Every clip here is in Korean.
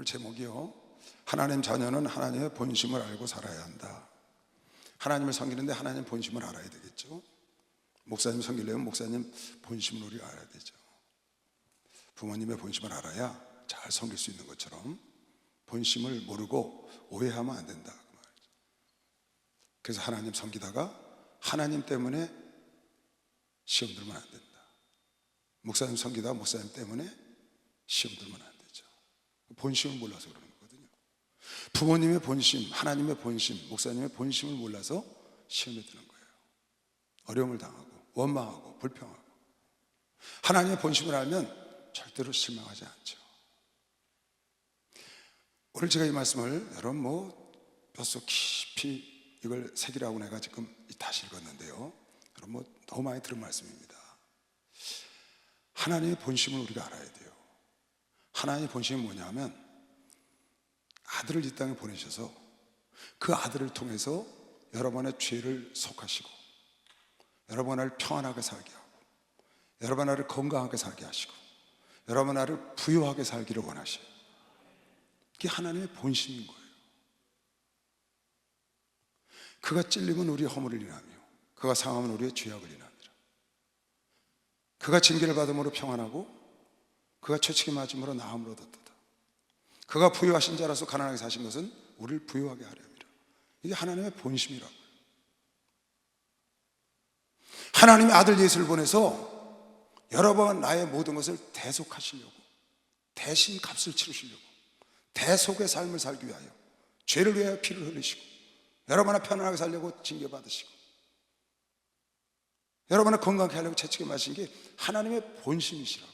오늘 제목이요, 하나님 자녀는 하나님의 본심을 알고 살아야 한다. 하나님을 섬기는데 하나님 본심을 알아야 되겠죠. 목사님 섬기려면 목사님 본심을 우리가 알아야 되죠. 부모님의 본심을 알아야 잘 섬길 수 있는 것처럼 본심을 모르고 오해하면 안 된다, 그 말이죠. 그래서 하나님 섬기다가 하나님 때문에 시험 들면 안 된다. 목사님 섬기다가 목사님 때문에 시험 들면 안 되죠. 본심을 몰라서 그러는 거거든요. 부모님의 본심, 하나님의 본심, 목사님의 본심을 몰라서 시험에 드는 거예요. 어려움을 당하고 원망하고 불평하고. 하나님의 본심을 알면 절대로 실망하지 않죠. 오늘 제가 이 말씀을 여러분 뼛속 깊이 이걸 새기라고 내가 지금 다시 읽었는데요, 여러분 너무 많이 들은 말씀입니다. 하나님의 본심을 우리가 알아야 돼요. 하나님의 본심이 뭐냐면 아들을 이 땅에 보내셔서 그 아들을 통해서 여러분의 죄를 속하시고 여러분 나를 평안하게 살게 하고 여러분 나를 건강하게 살게 하시고 여러분 나를 부유하게 살기를 원하셔요. 그게 하나님의 본심인 거예요. 그가 찔림은 우리의 허물을 인하며 그가 상함은 우리의 죄악을 인하니라. 그가 징계를 받음으로 평안하고 그가 채찍에 맞음으로 나음을 얻었도다. 그가 부유하신 자라서 가난하게 사신 것은 우리를 부유하게 하려니라. 이게 하나님의 본심이라고요. 하나님의 아들 예수를 보내서 여러분 나의 모든 것을 대속하시려고, 대신 값을 치르시려고, 대속의 삶을 살기 위하여 죄를 위하여 피를 흘리시고 여러분을 편안하게 살려고 징계받으시고 여러분을 건강하게 하려고 채찍에 맞으신 게 하나님의 본심이시라고요.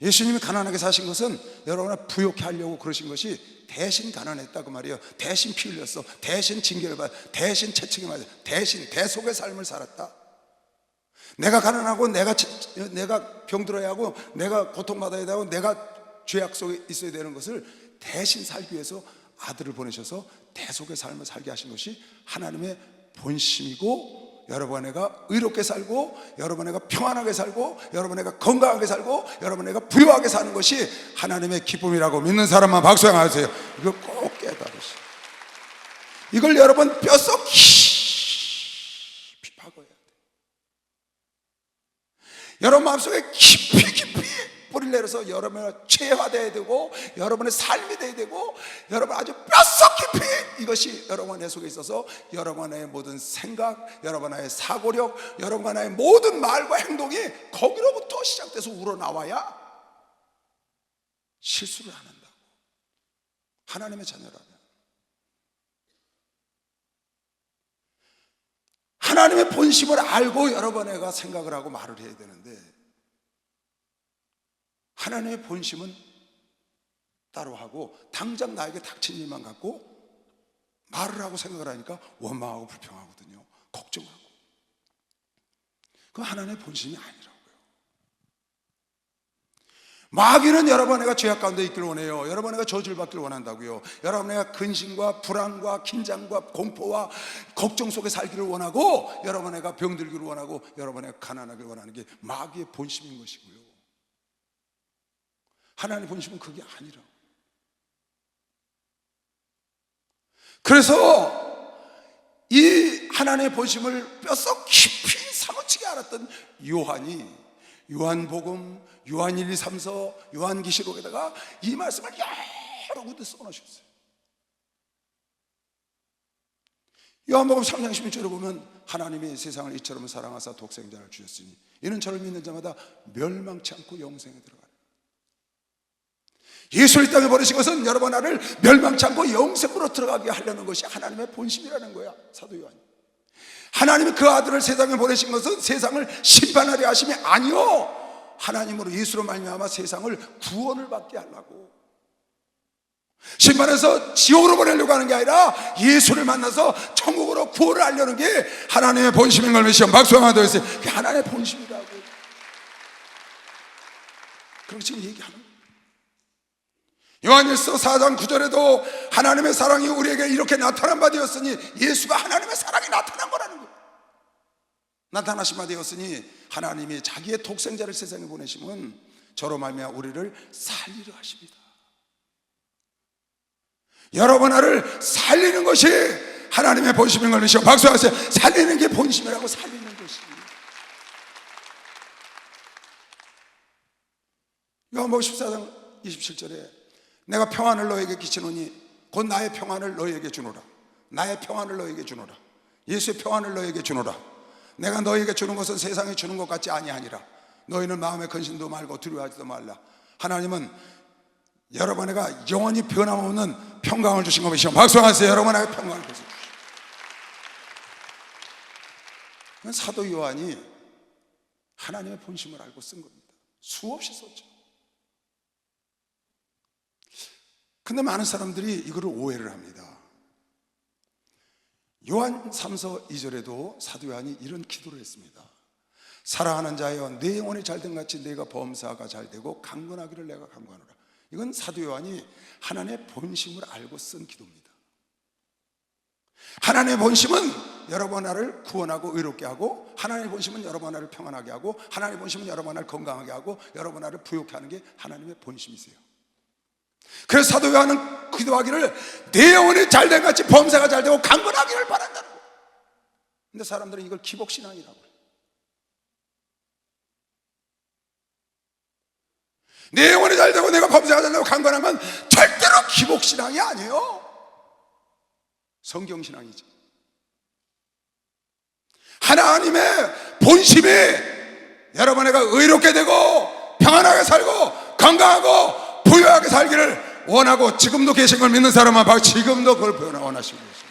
예수님이 가난하게 사신 것은 여러분을 부욕해 하려고 그러신 것이 대신 가난했다 그 말이에요. 대신 피 흘렸어, 대신 징계를 받아, 대신 채찍에 맞아, 대신 대속의 삶을 살았다. 내가 가난하고 내가 병들어야 하고 내가 고통받아야 되고 내가 죄악 속에 있어야 되는 것을 대신 살기 위해서 아들을 보내셔서 대속의 삶을 살게 하신 것이 하나님의 본심이고, 여러분 애가 의롭게 살고 여러분 애가 평안하게 살고 여러분 애가 건강하게 살고 여러분 애가 부유하게 사는 것이 하나님의 기쁨이라고 믿는 사람만 박수하세요. 이걸 꼭 깨달으세요. 이걸 여러분 뼛속 깊이 파고야 돼요. 여러분 마음속에 깊이 뿌리를 내려서 여러분의 체화되어야 되고 여러분의 삶이 되어야 되고 여러분 아주 뼛속 깊이 이것이 여러분 내 속에 있어서 여러분의 모든 생각, 여러분의 사고력, 여러분의 모든 말과 행동이 거기로부터 시작돼서 우러나와야 실수를 안 한다고. 하나님의 자녀라면 하나님의 본심을 알고 여러분애가 생각을 하고 말을 해야 되는데 하나님의 본심은 따로 하고 당장 나에게 닥친 일만 갖고 말을 하고 생각을 하니까 원망하고 불평하거든요. 걱정하고. 그건 하나님의 본심이 아니라고요. 마귀는 여러분애가 죄악 가운데 있기를 원해요. 여러분애가 저주를 받기를 원한다고요. 여러분애가 근심과 불안과 긴장과 공포와 걱정 속에 살기를 원하고 여러분애가 병들기를 원하고 여러분애가 가난하기를 원하는 게 마귀의 본심인 것이고요. 하나님의 본심은 그게 아니라고. 그래서 이 하나님의 본심을 뼛속 깊이 사무치게 알았던 요한이 요한복음, 요한 1, 2, 3서, 요한계시록에다가 이 말씀을 여러 군데 써놓으셨어요. 요한복음 3장 16절에 보면 하나님이 세상을 이처럼 사랑하사 독생자를 주셨으니 이는 저를 믿는 자마다 멸망치 않고 영생에 들어가라. 예수를 이 땅에 보내신 것은 여러분 나를 멸망치 않고 영생으로 들어가게 하려는 것이 하나님의 본심이라는 거야. 사도 요한이 하나님이 그 아들을 세상에 보내신 것은 세상을 심판하려 하심이 아니요 하나님으로 예수로 말미암아 세상을 구원을 받게 하려고, 심판해서 지옥으로 보내려고 하는 게 아니라 예수를 만나서 천국으로 구원을 하려는 게 하나님의 본심인 걸 믿으시면 박수 한번 더 해주세요. 그게 하나님의 본심이라고. 그렇게 지금 얘기하는 거예요. 요한일서 4장 9절에도 하나님의 사랑이 우리에게 이렇게 나타난 바 되었으니 예수가 하나님의 사랑이 나타난 거라는 거예요. 나타나신 바 되었으니 하나님이 자기의 독생자를 세상에 보내시면 저로 말미암아 우리를 살리려 하십니다. 여러분 나를 살리는 것이 하나님의 본심인 걸 믿으시고 박수하세요. 살리는 게 본심이라고. 살리는 것이. 요한복음 14장 27절에 내가 평안을 너에게 끼치노니 곧 나의 평안을 너에게 주노라. 나의 평안을 너에게 주노라. 예수의 평안을 너에게 주노라. 내가 너에게 주는 것은 세상에 주는 것 같지 아니하니라. 너희는 마음에 근심도 말고 두려워하지도 말라. 하나님은 여러분에게 영원히 변함없는 평강을 주신 것이시오. 박수하세요. 여러분에게 평강을 주신 사도 요한이 하나님의 본심을 알고 쓴 겁니다. 수없이 썼죠. 근데 많은 사람들이 이거를 오해를 합니다. 요한 3서 2절에도 사도 요한이 이런 기도를 했습니다. 사랑하는 자여 내 영혼이 잘된 같이 내가 범사가 잘되고 강건하기를 내가 강건하노라. 이건 사도 요한이 하나님의 본심을 알고 쓴 기도입니다. 하나님의 본심은 여러분 나를 구원하고 의롭게 하고, 하나님의 본심은 여러분 나를 평안하게 하고, 하나님의 본심은 여러분 나를 건강하게 하고, 여러분 나를 부욕해 하는 게 하나님의 본심이세요. 그래서 사도 요한은 기도하기를 내 영혼이 잘된 같이 범사가 잘되고 강건하기를 바란다는 거예요. 근데 사람들은 이걸 기복신앙이라고 해요. 내 영혼이 잘되고 내가 범사가 잘되고 강건한 건 절대로 기복신앙이 아니에요. 성경신앙이죠. 하나님의 본심이 여러분에게 의롭게 되고 평안하게 살고 건강하고 부유하게 살기를 원하고 지금도 계신 걸 믿는 사람만 봐. 지금도 그걸 원하시고 계십니다.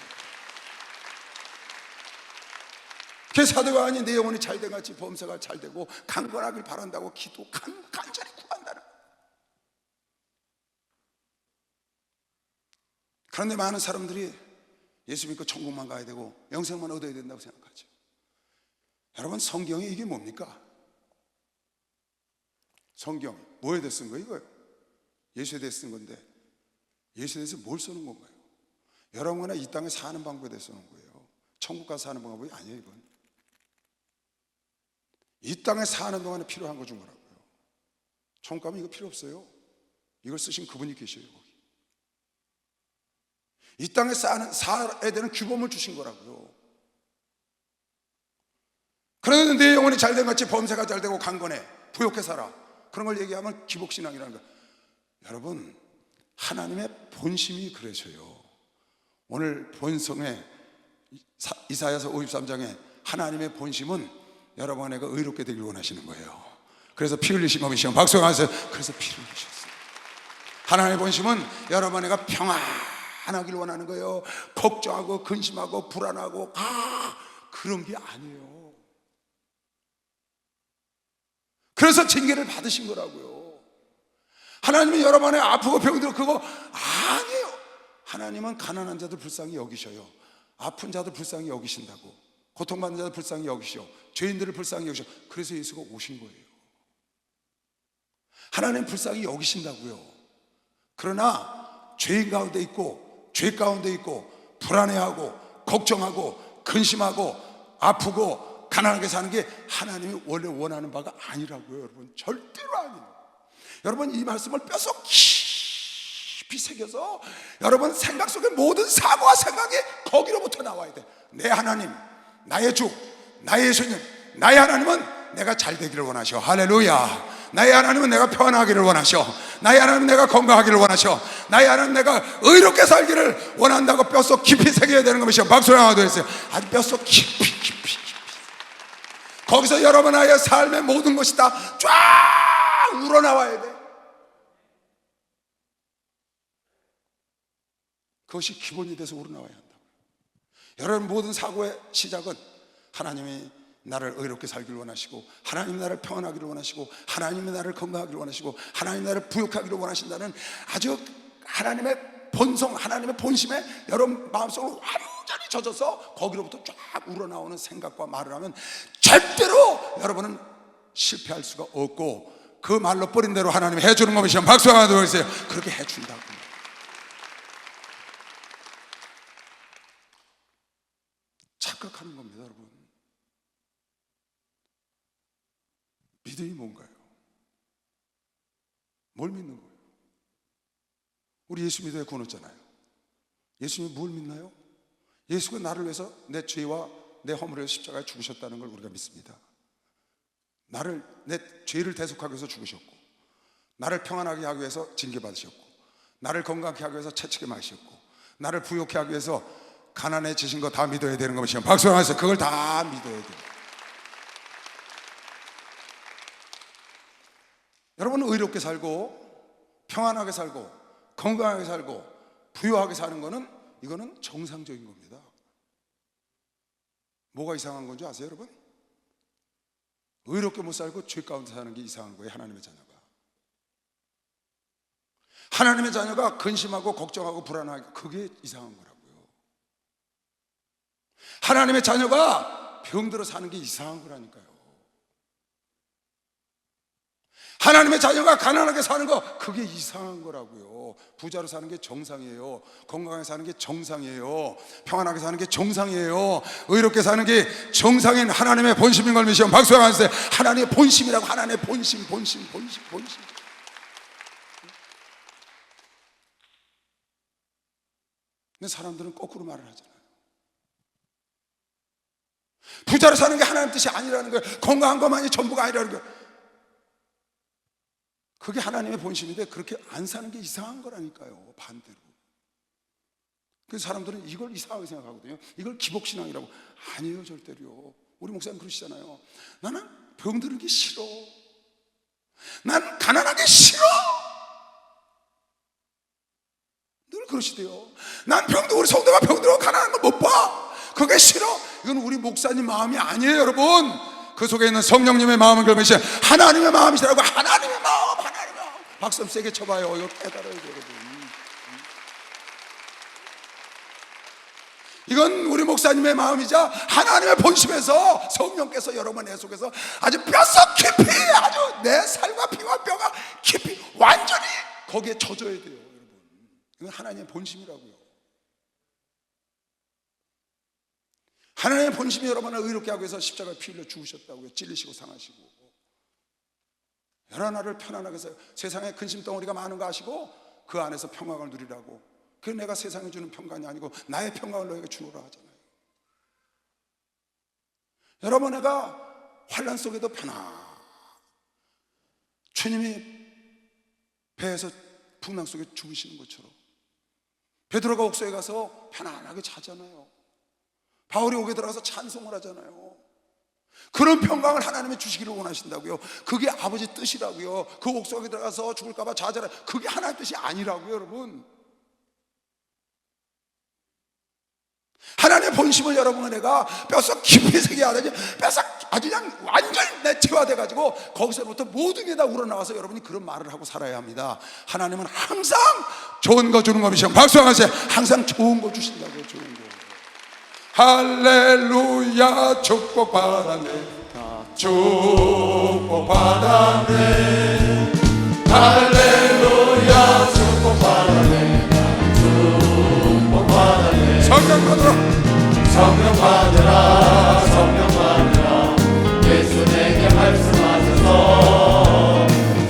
그래서 사도 요한이 내 영혼이 잘된 같이 범사가 잘되고 강건하길 바란다고 기도 간절히 구한다는 거예요. 그런데 많은 사람들이 예수 믿고 천국만 가야 되고 영생만 얻어야 된다고 생각하죠. 여러분 성경이 이게 뭡니까? 성경 뭐에 대해 쓴 거예요? 이거예요. 예수에 대해 쓴 건데 예수에 대해서 뭘 쓰는 건가요? 여러분이나 이 땅에 사는 방법에 대해 쓰는 거예요. 천국 가서 사는 방법이 아니에요. 이건 이 땅에 사는 동안에 필요한 거 준 거라고요. 천국 가면 이거 필요 없어요. 이걸 쓰신 그분이 계셔요. 거기 이 땅에 살아야 되는 규범을 주신 거라고요. 그런데 내 영혼이 잘된 같이 범사가 잘되고 강건해 부욕해 살아, 그런 걸 얘기하면 기복신앙이라는 거예요. 여러분 하나님의 본심이 그러셔요. 오늘 본성에 이사야서 53장에 하나님의 본심은 여러분에게 의롭게 되길 원하시는 거예요. 그래서 피 흘리신 것이시면 박수하세요. 그래서 피를 흘리셨어요. 하나님의 본심은 여러분에게 평안하길 원하는 거예요. 걱정하고 근심하고 불안하고 그런 게 아니에요. 그래서 징계를 받으신 거라고요. 하나님은 여러분의 아프고 병들고 그거 아니에요. 하나님은 가난한 자들 불쌍히 여기셔요. 아픈 자들 불쌍히 여기신다고, 고통받는 자들 불쌍히 여기셔, 죄인들을 불쌍히 여기셔. 그래서 예수가 오신 거예요. 하나님 불쌍히 여기신다고요. 그러나 죄인 가운데 있고 죄 가운데 있고 불안해하고 걱정하고 근심하고 아프고 가난하게 사는 게 하나님이 원래 원하는 바가 아니라고요. 여러분 절대로 아니에요. 여러분 이 말씀을 뼛속 깊이 새겨서 여러분 생각 속에 모든 사고와 생각이 거기로부터 나와야 돼. 내 하나님, 나의 주, 나의 예수님, 나의 하나님은 내가 잘 되기를 원하셔. 할렐루야. 나의 하나님은 내가 편하기를 원하셔. 나의 하나님은 내가 건강하기를 원하셔. 나의 하나님은 내가 의롭게 살기를 원한다고 뼛속 깊이 새겨야 되는 것이요. 박수를 하나 더 했어요. 아주 뼛속 깊이 거기서 여러분 아이의 삶의 모든 것이 다 쫙 우러나와야 돼. 그것이 기본이 돼서 우러나와야 한다. 여러분 모든 사고의 시작은 하나님이 나를 의롭게 살기를 원하시고, 하나님이 나를 평안하기를 원하시고, 하나님이 나를 건강하기를 원하시고, 하나님이 나를 부욕하기를 원하신다는 아주 하나님의 본성, 하나님의 본심에 여러분 마음속으로 완전히 젖어서 거기로부터 쫙 우러나오는 생각과 말을 하면 절대로 여러분은 실패할 수가 없고, 그 말로 뿌린 대로 하나님이 해주는 것이면 박수 하나 들어주세요. 그렇게 해준다고. 착각하는 겁니다. 여러분 믿음이 뭔가요? 뭘 믿는 거예요? 우리 예수 믿어야 구원 얻잖아요. 예수님이 뭘 믿나요? 예수가 나를 위해서 내 죄와 내 허물을 위해서 십자가에 죽으셨다는 걸 우리가 믿습니다. 내 죄를 대속하기 위해서 죽으셨고, 나를 평안하게 하기 위해서 징계받으셨고, 나를 건강하게 하기 위해서 채찍에 맞으셨고, 나를 부욕케 하기 위해서 가난해지신 거 다 믿어야 되는 것이요. 박수 하면서 그걸 다 믿어야 돼요. 여러분은 의롭게 살고 평안하게 살고 건강하게 살고 부유하게 사는 거는, 이거는 정상적인 겁니다. 뭐가 이상한 건지 아세요, 여러분? 의롭게 못 살고 죄 가운데 사는 게 이상한 거예요. 하나님의 자녀가 근심하고 걱정하고 불안하고, 그게 이상한 거라고요. 하나님의 자녀가 병들어 사는 게 이상한 거라니까요. 하나님의 자녀가 가난하게 사는 거, 그게 이상한 거라고요. 부자로 사는 게 정상이에요. 건강하게 사는 게 정상이에요. 평안하게 사는 게 정상이에요. 의롭게 사는 게 정상인 하나님의 본심인 걸 믿으시면 박수 한번 주세요. 하나님의 본심이라고. 하나님의 본심. 근데 사람들은 거꾸로 말을 하잖아요. 부자로 사는 게 하나님 뜻이 아니라는 거예요. 건강한 것만이 전부가 아니라는 거예요. 그게 하나님의 본심인데 그렇게 안 사는 게 이상한 거라니까요. 반대로. 그래서 사람들은 이걸 이상하게 생각하거든요. 이걸 기복신앙이라고. 아니에요, 절대로요. 우리 목사님 그러시잖아요. 나는 병드는 게 싫어. 난 가난하기 싫어. 늘 그러시대요. 난 우리 성도가 병들어 가난한 거 못 봐. 그게 싫어. 이건 우리 목사님 마음이 아니에요, 여러분. 그 속에 있는 성령님의 마음을 그러면서 하나님의 마음이시라고. 하나님의 마음. 박수 세게 쳐봐요. 이거 깨달아야 돼요, 여러분. 이건 우리 목사님의 마음이자 하나님의 본심에서 성령께서 여러분 내 속에서 아주 뼛속 깊이, 아주 내 살과 피와 뼈가 깊이 완전히 거기에 젖어야 돼요, 여러분. 이건 하나님의 본심이라고요. 하나님의 본심이 여러분을 의롭게 하기 위해서 십자가에 피 흘려 죽으셨다고요. 찔리시고 상하시고. 여러 나를 편안하게 해서 세상에 근심덩어리가 많은 거 아시고 그 안에서 평강을 누리라고. 그게 내가 세상에 주는 평강이 아니고 나의 평강을 너에게 주노라 하잖아요. 여러분, 내가 환난 속에도 주님이 배에서 풍랑 속에 죽으시는 것처럼 베드로가 옥소에 가서 편안하게 자잖아요. 바울이 옥에 들어가서 찬송을 하잖아요. 그런 평강을 하나님이 주시기를 원하신다고요. 그게 아버지 뜻이라고요. 그 옥속에 들어가서 죽을까 봐 좌절해, 그게 하나님 뜻이 아니라고요, 여러분. 하나님의 본심을 여러분과 내가 뼛속 깊이 새겨야 되지. 뼛속 아주 그냥 완전히 내체화돼 가지고 거기서부터 모든 게 다 우러나와서 여러분이 그런 말을 하고 살아야 합니다. 하나님은 항상 좋은 거 주는 거 믿으시면 박수 한번 하세요. 항상 좋은 거 주신다고요. 좋은 거. 할렐루야. 축복 받았네. 축복 받았네. 할렐루야. 축복 받았네. 축복 받았네. 성령 받으라. 성령 받으라. 성령 받으라. 예수 내게 말씀하셔서.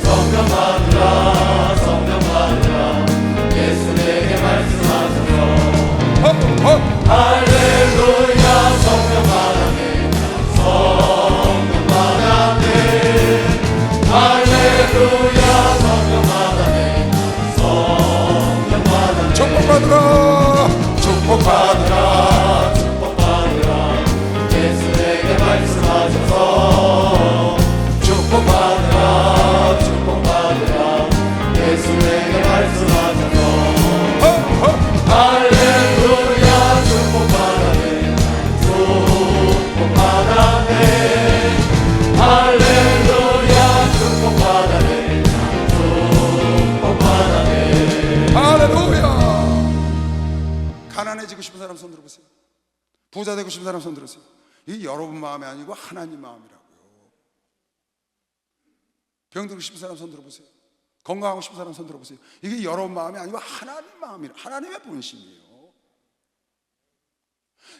성령 받으라. 성령 받으라. 예수 내게 말씀하셔서. 할렐루야. 성령 받았네. 성령 받았네. 할렐루야. 성령 받았네. 성령 받았네. 축복 받으라. 축복 받으라. 축복 받으라. 예수 내게 말씀하셔서. 축복 받으라. 축복 받으라. 예수 내게 말씀하셔서. 할렐루야. 축복 받았네. 축복 받았네. 할렐루야. 축복 받았네. 축복 받았네. 할렐루야. 가난해지고 싶은 사람 손 들어보세요. 부자 되고 싶은 사람 손 들으세요. 이게 여러분 마음이 아니고 하나님 마음이라고요. 병들고 싶은 사람 손 들어보세요. 건강하고 싶은 사람 손 들어보세요. 이게 여러분 마음이 아니고 하나님 마음이라. 하나님의 본심이에요.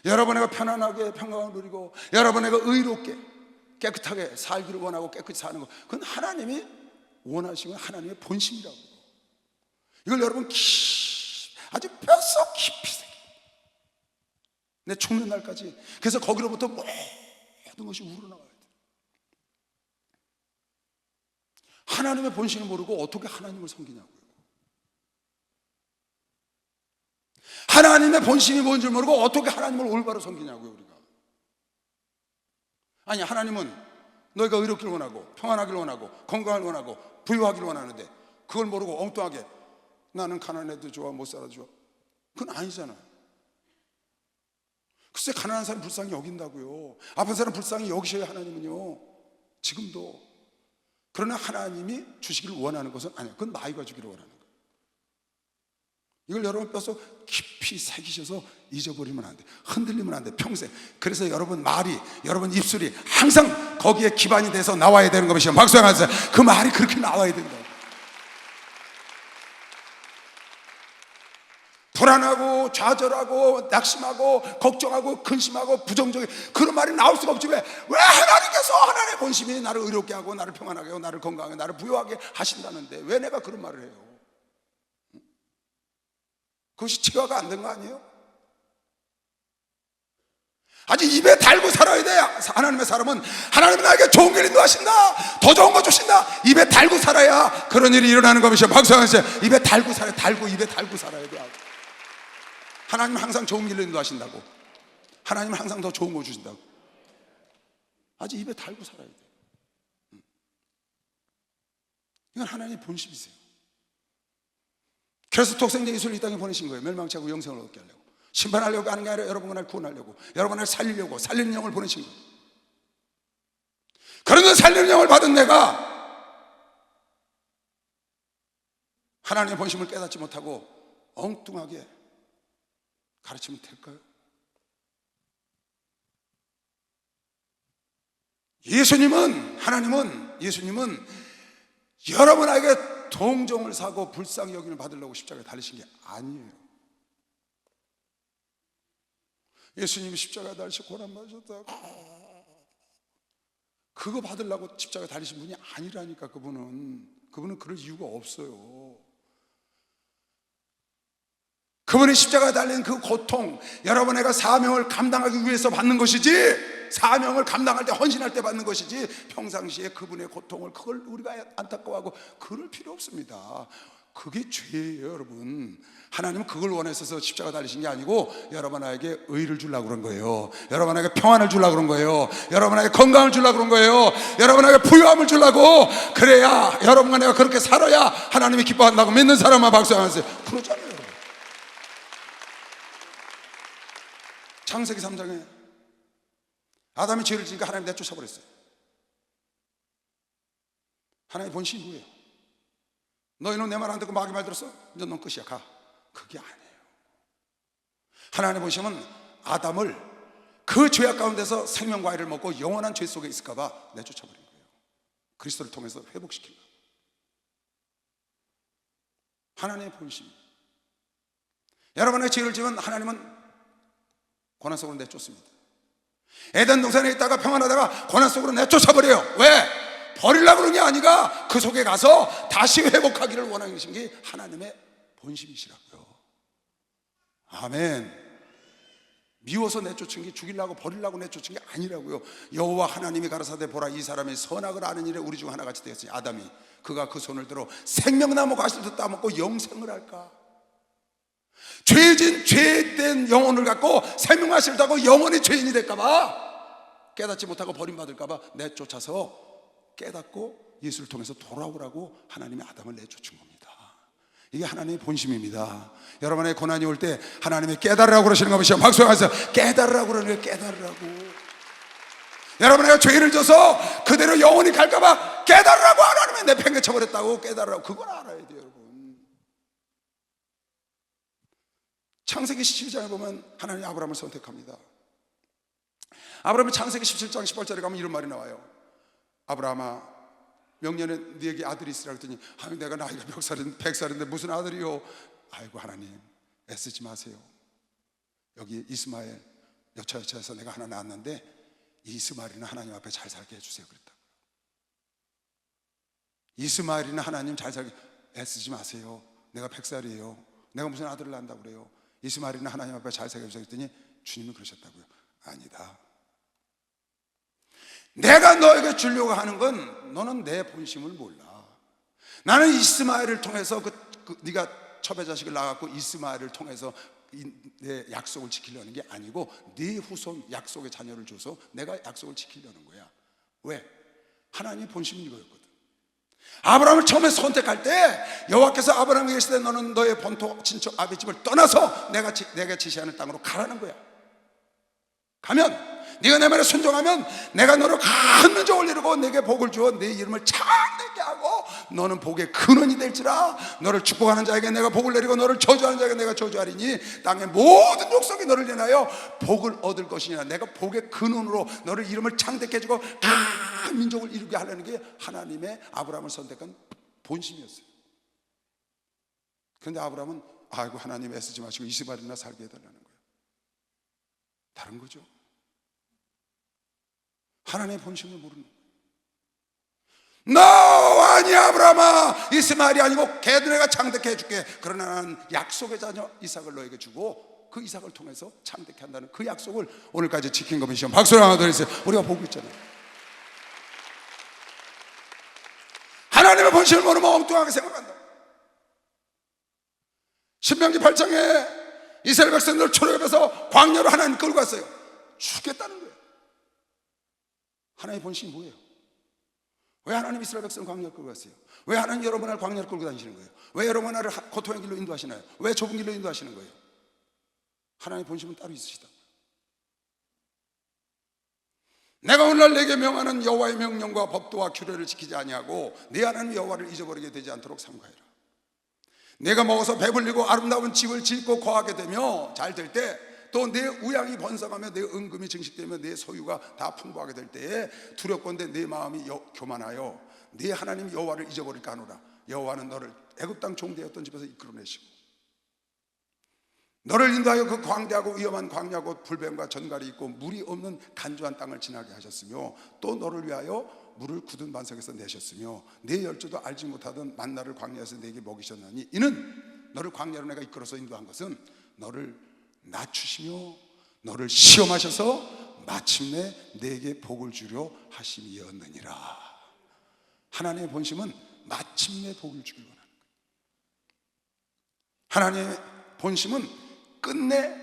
여러분에게 편안하게 평강을 누리고 여러분에게 의롭게 깨끗하게 살기를 원하고 깨끗이 사는 것, 그건 하나님이 원하시는 하나님의 본심이라고요. 이걸 여러분 아주 뼛속 깊이 새겨. 내 죽는 날까지. 그래서 거기로부터 모든 것이 우러나와야 돼. 하나님의 본심을 모르고 어떻게 하나님을 섬기냐고요. 하나님의 본심이 뭔지 모르고 어떻게 하나님을 올바로 섬기냐고요. 우리가 아니, 하나님은 너희가 의롭기를 원하고 평안하기를 원하고 건강을 원하고 부유하기를 원하는데 그걸 모르고 엉뚱하게 나는 가난해도 좋아 못 살아도 좋아, 그건 아니잖아요. 글쎄, 가난한 사람 불쌍히 여긴다고요. 아픈 사람 불쌍히 여기셔야 하나님은요, 지금도. 그러나 하나님이 주시기를 원하는 것은 아니야. 그건 나이가 주기를 원하는 거예요. 이걸 여러분 뼈속 깊이 새기셔서 잊어버리면 안 돼. 흔들리면 안 돼, 평생. 그래서 여러분 말이, 여러분 입술이 항상 거기에 기반이 돼서 나와야 되는 것이요. 박수 한번 하세요. 그 말이 그렇게 나와야 된다. 불안하고 좌절하고 낙심하고 걱정하고 근심하고 부정적인 그런 말이 나올 수가 없지. 왜 하나님께서 하나님의 본심이 나를 의롭게 하고 나를 평안하게 하고 나를 건강하게 나를 부유하게 하신다는데 왜 내가 그런 말을 해요? 그것이 체화가 안 된 거 아니에요? 아직 입에 달고 살아야 돼. 하나님의 사람은 하나님은 나에게 좋은 길 인도하신다, 더 좋은 거 주신다, 입에 달고 살아야 그런 일이 일어나는 것이죠. 박수 한번 주세요. 입에 달고 살아야, 달고 입에 달고 살아야 돼. 하나님은 항상 좋은 길로 인도하신다고. 하나님은 항상 더 좋은 거 주신다고. 아직 입에 달고 살아야 돼. 이건 하나님의 본심이세요. 그래서 독생자 예수를 이 땅에 보내신 거예요. 멸망치 않고 영생을 얻게 하려고. 심판하려고 하는 게 아니라 여러분과 날 구원하려고, 여러분과 날 살리려고, 살리는 영을 보내신 거예요. 그런데 살리는 영을 받은 내가 하나님의 본심을 깨닫지 못하고 엉뚱하게 가르치면 될까요? 예수님은 여러분에게 동정을 사고 불쌍히 여김을 받으려고 십자가에 달리신 게 아니에요. 예수님이 십자가에 달리시고 고난 받으셨다고 그거 받으려고 십자가에 달리신 분이 아니라니까. 그분은 그럴 이유가 없어요. 그분이 십자가에 달린 그 고통, 여러분에게 사명을 감당하기 위해서 받는 것이지, 사명을 감당할 때 헌신할 때 받는 것이지, 평상시에 그분의 고통을 그걸 우리가 안타까워하고 그럴 필요 없습니다. 그게 죄예요. 여러분, 하나님은 그걸 원하셔서 십자가 달리신 게 아니고 여러분에게 의를 주려고 그런 거예요. 여러분에게 평안을 주려고 그런 거예요. 여러분에게 건강을 주려고 그런 거예요. 여러분에게 부유함을 주려고. 그래야 여러분과 내가 그렇게 살아야 하나님이 기뻐한다고 믿는 사람만 박수 한번 하세요. 그렇잖아요. 창세기 3장에 아담이 죄를 지니까 하나님 내쫓아버렸어요. 하나님의 본심이 뭐예요? 너희는 내 말 안 듣고 마귀 말 들었어? 이제 넌 끝이야, 가. 그게 아니에요. 하나님의 본심은 아담을 그 죄악 가운데서 생명과일을 먹고 영원한 죄 속에 있을까 봐 내쫓아버린 거예요. 그리스도를 통해서 회복시킨 거예요. 하나님의 본심. 여러분의 죄를 지면 하나님은 고난 속으로 내쫓습니다. 에덴 동산에 있다가 평안하다가 고난 속으로 내쫓아버려요. 왜? 버리려고 그런 게 아니라 그 속에 가서 다시 회복하기를 원하는 게 하나님의 본심이시라고요. 아멘. 미워서 내쫓은 게, 죽이려고 버리려고 내쫓은 게 아니라고요. 여호와 하나님이 가라사대 보라, 이 사람이 선악을 아는 일에 우리 중 하나같이 되었으니 아담이 그가 그 손을 들어 생명나무 가시도 따먹고 영생을 할까. 죄된 영혼을 갖고 생명하실 다고 영원히 죄인이 될까봐, 깨닫지 못하고 버림받을까봐 내쫓아서 깨닫고 예수를 통해서 돌아오라고 하나님이 아담을 내쫓은 겁니다. 이게 하나님의 본심입니다. 여러분의 고난이 올 때 하나님이 깨달으라고 그러시는 거 보시죠. 박수하면서 깨달으라고 그러는 거예요. 깨달으라고. 여러분에게 죄를 져서 그대로 영원히 갈까봐 깨달으라고 하나님이 내팽개쳐버렸다고 깨달으라고. 그걸 알아야 돼요, 여러분. 창세기 17장에 보면 하나님이 아브라함을 선택합니다. 아브라함이 창세기 17장 18절에 가면 이런 말이 나와요. 아브라함아, 명년에 네게 아들이 있으라 그랬더니, 아니 내가 나이가 100살인데 무슨 아들이요? 아이고 하나님, 애쓰지 마세요. 여기 이스마엘 여차여차해서 내가 하나 낳았는데 이 이스마엘이는 하나님 앞에 잘 살게 해주세요 그랬다고요. 이스마엘이는 하나님 잘 살게, 애쓰지 마세요. 내가 100살이에요. 내가 무슨 아들을 낳는다고 그래요? 이스마엘이는 하나님 앞에 잘 살게 해주세요 그랬더니 주님은 그러셨다고요? 아니다. 내가 너에게 주려고 하는 건 너는 내 본심을 몰라. 나는 이스마엘을 통해서 네가 첩의 자식을 낳았고 이스마엘을 통해서 내 약속을 지키려는 게 아니고 네 후손 약속의 자녀를 줘서 내가 약속을 지키려는 거야. 왜? 하나님의 본심은 이거였거든. 아브라함을 처음에 선택할 때 여호와께서 아브라함에게 계시되 너는 너의 본토 친척 아비 집을 떠나서 내가 지시하는 땅으로 가라는 거야. 가면 네가 내 말에 순종하면 내가 너를 큰 민족을 이루고 내게 복을 주어 내 이름을 창대케 하고 너는 복의 근원이 될지라. 너를 축복하는 자에게 내가 복을 내리고 너를 저주하는 자에게 내가 저주하리니 땅의 모든 족속이 너를 인하여 복을 얻을 것이냐. 내가 복의 근원으로 너를 이름을 창대케 해주고 큰 민족을 이루게 하려는 게 하나님의 아브라함을 선택한 본심이었어요. 그런데 아브라함은 아이고 하나님 애쓰지 마시고 이스마엘이나 살게 해달라는 거예요. 다른 거죠. 하나님의 본심을 모르는 거예요. 너 아니 아브라함아, 이스마엘이 아니고 걔도 내가 창대케 해줄게. 그러나 나는 약속의 자녀 이삭을 너에게 주고 그 이삭을 통해서 창대케 한다는 그 약속을 오늘까지 지킨 것이죠. 박수를 하나 드리세요. 우리가 보고 있잖아요. 하나님의 본심을 모르면 엉뚱하게 생각한다. 신명기 8장에 이스라엘 백성들을 초록에서 광야로 하나님 끌고 갔어요. 죽겠다는 거예요. 하나님의 본심이 뭐예요? 왜 하나님 이스라엘 백성을 광야로 끌고 갔어요? 왜 하나님 여러분을 광야로 끌고 다니시는 거예요? 왜 여러분을 고통의 길로 인도하시나요? 왜 좁은 길로 인도하시는 거예요? 하나님의 본심은 따로 있으시다. 내가 오늘날 내게 명하는 여호와의 명령과 법도와 규례를 지키지 아니하고 네 하나님 여호와를 잊어버리게 되지 않도록 삼가해라. 내가 먹어서 배불리고 아름다운 집을 짓고 거하게 되며 잘 될 때, 또 내 우양이 번성하며 내 은금이 증식되며 내 소유가 다 풍부하게 될 때에 두렵건대 내 마음이 교만하여 네 하나님 여호와를 잊어버릴까 하노라. 여호와는 너를 애굽 땅 종되었던 집에서 이끌어내시고 너를 인도하여 그 광대하고 위험한 광야 곧 불뱀과 전갈이 있고 물이 없는 간조한 땅을 지나게 하셨으며 또 너를 위하여 물을 굳은 반석에서 내셨으며 네 열조도 알지 못하던 만나를 광야에서 내게 먹이셨나니 이는 너를 광야로 내가 이끌어서 인도한 것은 너를 낮추시며 너를 시험하셔서 마침내 내게 복을 주려 하심이었느니라. 하나님의 본심은 마침내 복을 주기를 원하는 거예요. 하나님의 본심은 끝내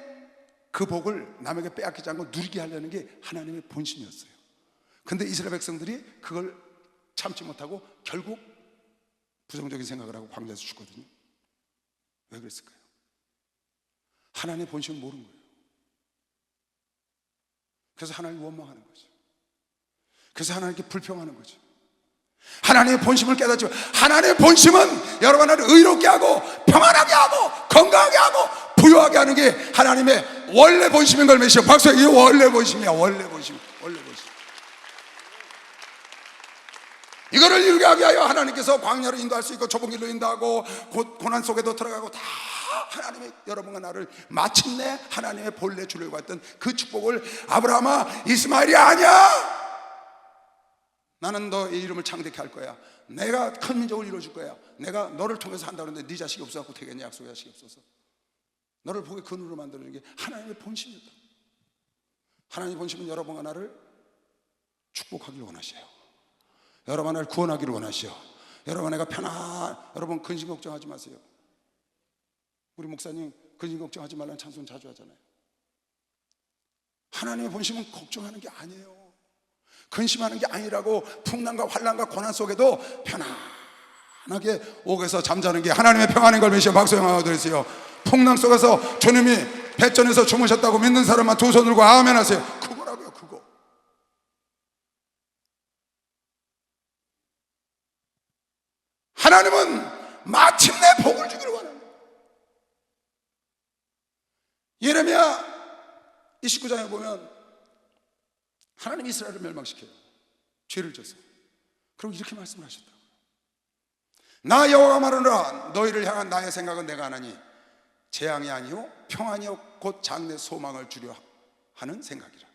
그 복을 남에게 빼앗기지 않고 누리게 하려는 게 하나님의 본심이었어요. 근데 이스라엘 백성들이 그걸 참지 못하고 결국 부정적인 생각을 하고 광야에서 죽거든요. 왜 그랬을까요? 하나님의 본심을 모르는 거예요. 그래서 하나님을 원망하는 거죠. 그래서 하나님께 불평하는 거죠. 하나님의 본심을 깨닫죠. 하나님의 본심은 여러분을 의롭게 하고 평안하게 하고 건강하게 하고 부유하게 하는 게 하나님의 원래 본심인 걸 믿으시오. 박수. 이게 원래 본심이야. 원래 본심. 원래 본심. 이거를 이루게 하게 하여 하나님께서 광야로 인도할 수 있고 좁은 길로 인도하고 고난 속에도 들어가고 다 하나님의 여러분과 나를 마침내 하나님의 본래 주려고 했던 그 축복을 아브라함아 이스마엘이 아니야. 나는 너의 이름을 창대케 할 거야. 내가 큰 민족을 이루어줄 거야. 내가 너를 통해서 한다고 했는데 네 자식이 없어갖고 되겠냐. 약속의 자식이 없어서 너를 복의 근원으로 만들어주는 게 하나님의 본심이었다. 하나님의 본심은 여러분과 나를 축복하기를 원하셔요. 여러분 나를 구원하기를 원하시오. 여러분 내가 여러분 근심 걱정하지 마세요. 우리 목사님 근심 걱정하지 말라는 찬송 자주 하잖아요. 하나님의 본심은 걱정하는 게 아니에요. 근심하는 게 아니라고. 풍랑과 환난과 고난 속에도 편안하게 옥에서 잠자는 게 하나님의 평안인 걸 믿으시오. 박수 영광 드리세요. 풍랑 속에서 주님이 배전에서 주무셨다고 믿는 사람만 두 손 들고 아멘 하세요. 그거라고요. 그거. 하나님은 마침내 복을 주기를 원합니다. 예레미야 29장에 보면 하나님이 이스라엘을 멸망시켜요. 죄를 져서. 그리고 이렇게 말씀을 하셨다고요. 나 여호와가 말하노라 너희를 향한 나의 생각은 내가 하나니 재앙이 아니요 평안이요 곧 장래 소망을 주려 하는 생각이라.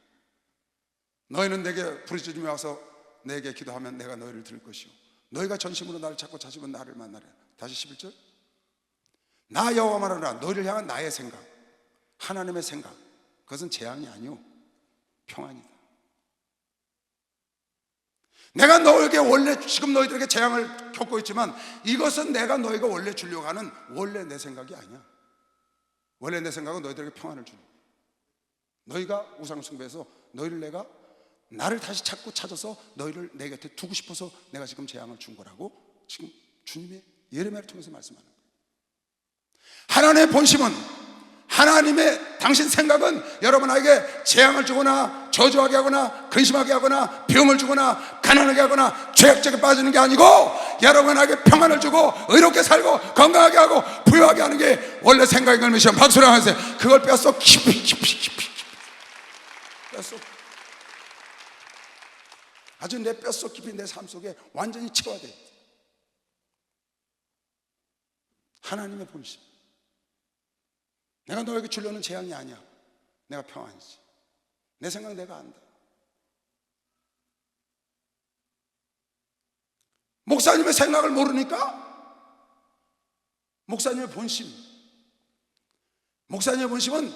너희는 내게 부르짖으며 와서 내게 기도하면 내가 너희를 들을 것이요 너희가 전심으로 나를 찾고 찾으면 나를 만나리라. 다시 11절. 나 여호와가 말하노라 너희를 향한 나의 생각, 하나님의 생각, 그것은 재앙이 아니오 평안이다. 내가 너에게 원래 지금 너희들에게 재앙을 겪고 있지만 이것은 내가 너희가 원래 주려고 하는 원래 내 생각이 아니야. 원래 내 생각은 너희들에게 평안을 주는 거야. 너희가 우상 숭배해서 너희를 내가 나를 다시 찾아서 너희를 내 곁에 두고 싶어서 내가 지금 재앙을 준 거라고 지금 주님이 예레미야를 통해서 말씀하는 거예요. 하나님의 본심은, 하나님의 당신 생각은 여러분에게 재앙을 주거나 저주하게 하거나 근심하게 하거나 병을 주거나 가난하게 하거나 죄악적에 빠지는 게 아니고 여러분에게 평안을 주고 의롭게 살고 건강하게 하고 부유하게 하는 게 원래 생각인 걸 믿으시면 박수를 하세요. 그걸 뼛속 깊이 뼛속 아주 내 뼛속 깊이 내 삶 속에 완전히 채워야 돼요. 하나님의 본심. 내가 너에게 주려는 재앙이 아니야. 내가 평안이지. 내 생각 내가 안다. 목사님의 생각을 모르니까 목사님의 본심, 목사님의 본심은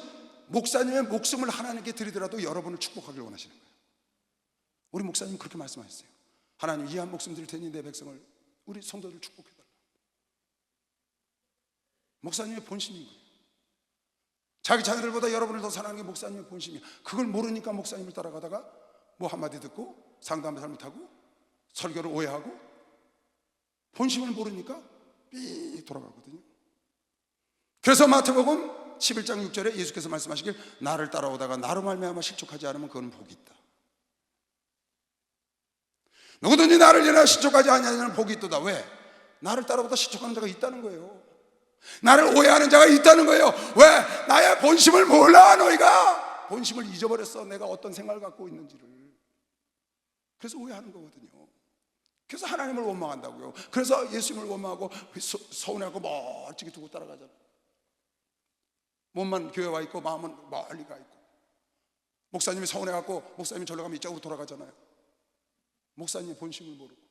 목사님의 목숨을 하나님께 드리더라도 여러분을 축복하기를 원하시는 거예요. 우리 목사님 그렇게 말씀하셨어요. 하나님, 이 한 목숨 드릴 테니 내 백성을, 우리 성도들을 축복해달라. 목사님의 본심인 거예요. 자기 자녀들보다 여러분을 더 사랑하는 게 목사님의 본심이야. 그걸 모르니까 목사님을 따라가다가 뭐 한마디 듣고 상담을 잘못하고 설교를 오해하고 본심을 모르니까 삐 돌아가거든요. 그래서 마태복음 11장 6절에 예수께서 말씀하시길 나를 따라오다가 나로 말미암아 실족하지 않으면 그건 복이 있다. 누구든지 나를 인하여 실족하지 아니하는 복이 있도다. 왜? 나를 따라오다 실족하는 자가 있다는 거예요. 나를 오해하는 자가 있다는 거예요. 왜? 나의 본심을 몰라. 너희가 본심을 잊어버렸어. 내가 어떤 생각을 갖고 있는지를. 그래서 오해하는 거거든요. 그래서 하나님을 원망한다고요. 그래서 예수님을 원망하고 서운해하고 멀찍이 두고 따라가잖아요. 몸만 교회 와 있고 마음은 멀리 가 있고, 목사님이 서운해갖고 목사님이 절로 가면 이쪽으로 돌아가잖아요. 목사님의 본심을 모르고.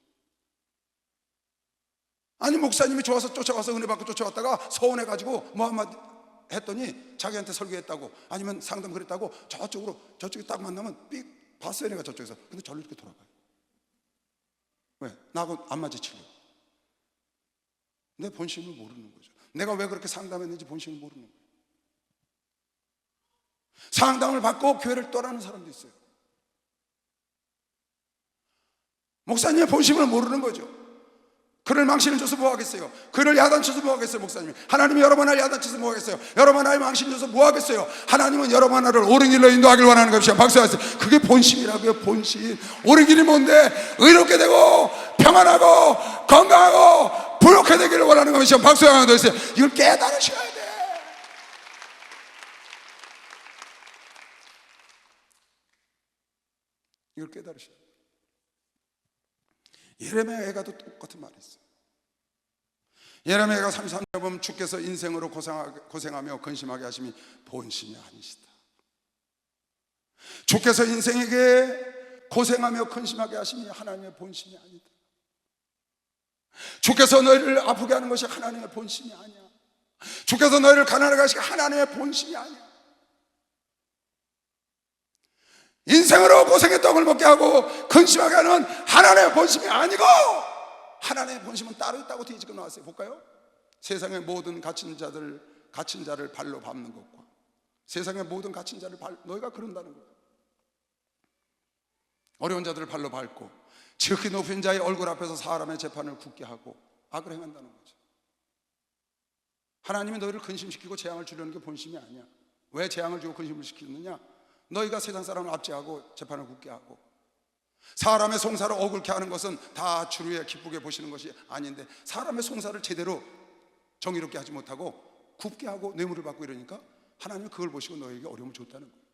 아니, 목사님이 좋아서 쫓아와서 은혜 받고 쫓아왔다가 서운해가지고 뭐 한마디 했더니 자기한테 설교했다고 아니면 상담 그랬다고 저쪽에 딱 만나면 삑 봤어요. 내가 저쪽에서. 근데 절로 이렇게 돌아가요. 왜? 나하고 안 맞으치려고. 내 본심을 모르는 거죠. 내가 왜 그렇게 상담했는지 본심을 모르는 거예요. 상담을 받고 교회를 떠나는 사람도 있어요. 목사님의 본심을 모르는 거죠. 그를 망신을 줘서 뭐 하겠어요? 그를 야단쳐서 뭐 하겠어요? 목사님이 하나님이 여러분 하나를 야단쳐서 뭐 하겠어요? 여러분 하나를 망신을 줘서 뭐 하겠어요? 하나님은 여러분 하나를 옳은 길로 인도하길 원하는 것이야. 박수하세요. 그게 본심이라고요. 본심. 옳은 길이 뭔데? 의롭게 되고 평안하고 건강하고 부욕해 되기를 원하는 것이야. 박수하세요. 이걸 깨달으셔야 돼. 이걸 깨달으셔야 돼. 예레미야가 도 똑같은 말이 있어요. 예레미야가 33절에 보면 주께서 인생으로 고생하며 근심하게 하심이 본심이 아니시다. 주께서 인생에게 고생하며 근심하게 하심이 하나님의 본심이 아니다. 주께서 너희를 아프게 하는 것이 하나님의 본심이 아니야. 주께서 너희를 가난하게 하시기 하나님의 본심이 아니야. 인생으로 고생의 떡을 먹게 하고 근심하게 하는 하나님의 본심이 아니고 하나님의 본심은 따로 있다고 뒤에 지금 나왔어요. 볼까요? 세상의 모든 갇힌 자를 발로 밟는 것과 세상의 모든 갇힌 자를 너희가 그런다는 거예요. 어려운 자들을 발로 밟고 지극히 높은 자의 얼굴 앞에서 사람의 재판을 굳게 하고 악을 행한다는 거죠. 하나님이 너희를 근심시키고 재앙을 주려는 게 본심이 아니야. 왜 재앙을 주고 근심을 시키느냐? 너희가 세상 사람을 압제하고 재판을 굳게 하고 사람의 송사를 억울케 하는 것은 다 주루에 기쁘게 보시는 것이 아닌데 사람의 송사를 제대로 정의롭게 하지 못하고 굽게 하고 뇌물을 받고 이러니까 하나님은 그걸 보시고 너희에게 어려움을 줬다는 거예요.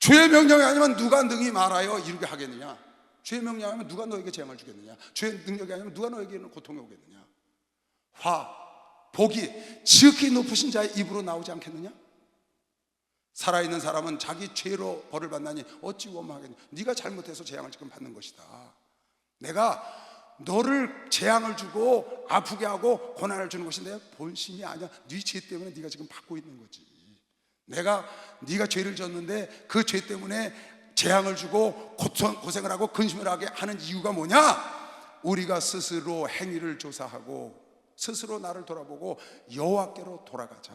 주의 명령이 아니면 누가 능히 말하여 이루게 하겠느냐? 주의 명령이 아니면 누가 너에게 재앙을 주겠느냐? 주의 능력이 아니면 누가 너에게는 고통이 오겠느냐? 복이 지극히 높으신 자의 입으로 나오지 않겠느냐? 살아있는 사람은 자기 죄로 벌을 받나니 어찌 원망하겠냐? 네가 잘못해서 재앙을 지금 받는 것이다. 내가 너를 재앙을 주고 아프게 하고 고난을 주는 것이 내 본심이 아니야. 네 죄 때문에 네가 지금 받고 있는 거지. 네가 죄를 졌는데 그 죄 때문에 재앙을 주고 고생을 하고 근심을 하게 하는 이유가 뭐냐? 우리가 스스로 행위를 조사하고 스스로 나를 돌아보고 여호와께로 돌아가자.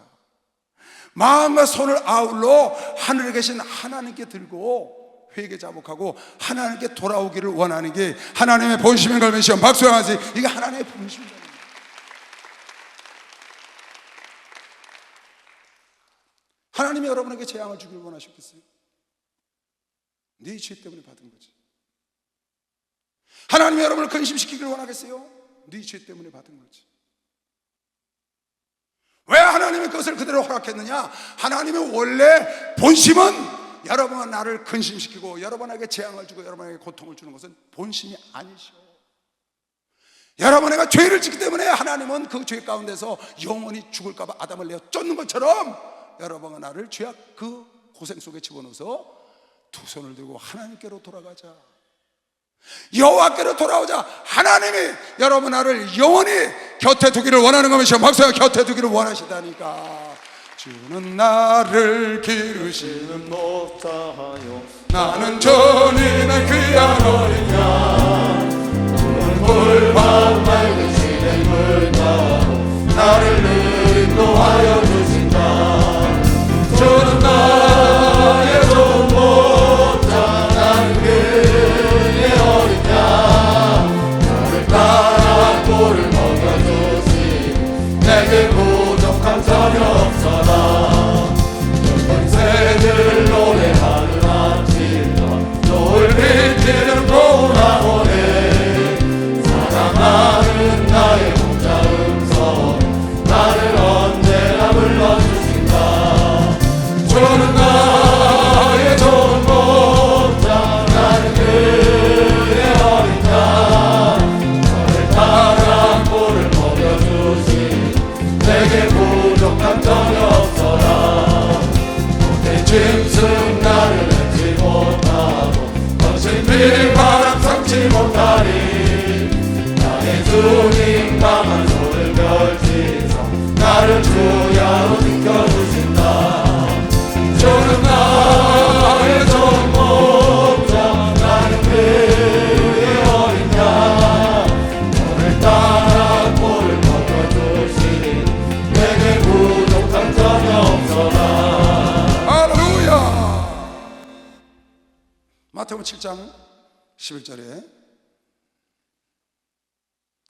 마음과 손을 아울러 하늘에 계신 하나님께 들고 회개 자복하고 하나님께 돌아오기를 원하는 게 하나님의 본심인 걸 믿으시오. 박수 하세요. 이게 하나님의 본심입니다. 하나님이 여러분에게 재앙을 주기를 원하셨겠어요? 네 죄 때문에 받은 거지. 하나님이 여러분을 근심시키기를 원하겠어요? 네 죄 때문에 받은 거지. 왜 하나님이 그것을 그대로 허락했느냐? 하나님의 원래 본심은 여러분과 나를 근심시키고 여러분에게 재앙을 주고 여러분에게 고통을 주는 것은 본심이 아니시오. 여러분에게 죄를 짓기 때문에 하나님은 그 죄 가운데서 영원히 죽을까봐 아담을 내어 쫓는 것처럼 여러분과 나를 죄악 그 고생 속에 집어넣어서 두 손을 들고 하나님께로 돌아가자. 여호와께로 돌아오자. 하나님이 여러분 나를 영원히 곁에 두기를 원하는 것이죠. 박수야. 곁에 두기를 원하시다니까. 주는 나를 기르시는 목자요 나는 전인의 귀한 어린 양 꿀과 맑은 시냇 물가로 나를 인도하여 주신다. 주는 나의 좋은 목자 나는 그의 어린 양 나를 따라 꿀을 먹여주시 내게 부족함 전혀 없어라. 새들 노래하는 아침과 노을 비치는 고나오네 사랑하는 나의 목자 음성 나를 언제나 불러주신다. 주는 나의 좋은 목자 나는 그의 어린 양 나를 따라 꿀을 먹여주시 내게 부족함 전혀 없어라. 못된 짐승 나를 맺지 못하고 거친 비바람 삼지 못하리. 나의 주님 강한 손을 펼치사 나를 주야로 지켜주신다. 주는 나의 좋은 목자 나는 그의 어린 양 너를 따라 꿀을 먹여주시니 내게 부족함 전혀 없어라. 할렐루야. 마태복음 7장 11절에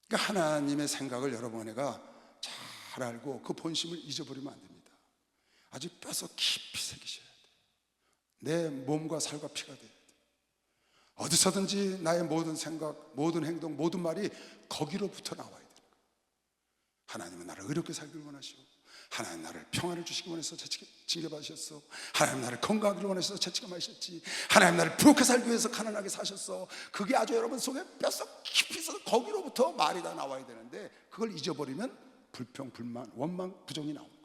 그러니까 하나님의 생각을 여러분에게 잘 알고 그 본심을 잊어버리면 안 됩니다. 아주 뼛속 깊이 새기셔야 돼요. 내 몸과 살과 피가 돼야 돼요. 어디서든지 나의 모든 생각, 모든 행동, 모든 말이 거기로부터 나와야 돼요. 하나님은 나를 의롭게 살기를 원하시고 하나님 나를 평안을 주시기 원해서 징계받으셨어. 하나님 나를 건강하기를 원해서 채찍하셨지. 하나님 나를 부욕해 살기 위해서 가난하게 사셨어. 그게 아주 여러분 속에 뼛속 깊이 있어서 거기로부터 말이 다 나와야 되는데 그걸 잊어버리면 불평, 불만, 원망, 부정이 나옵니다.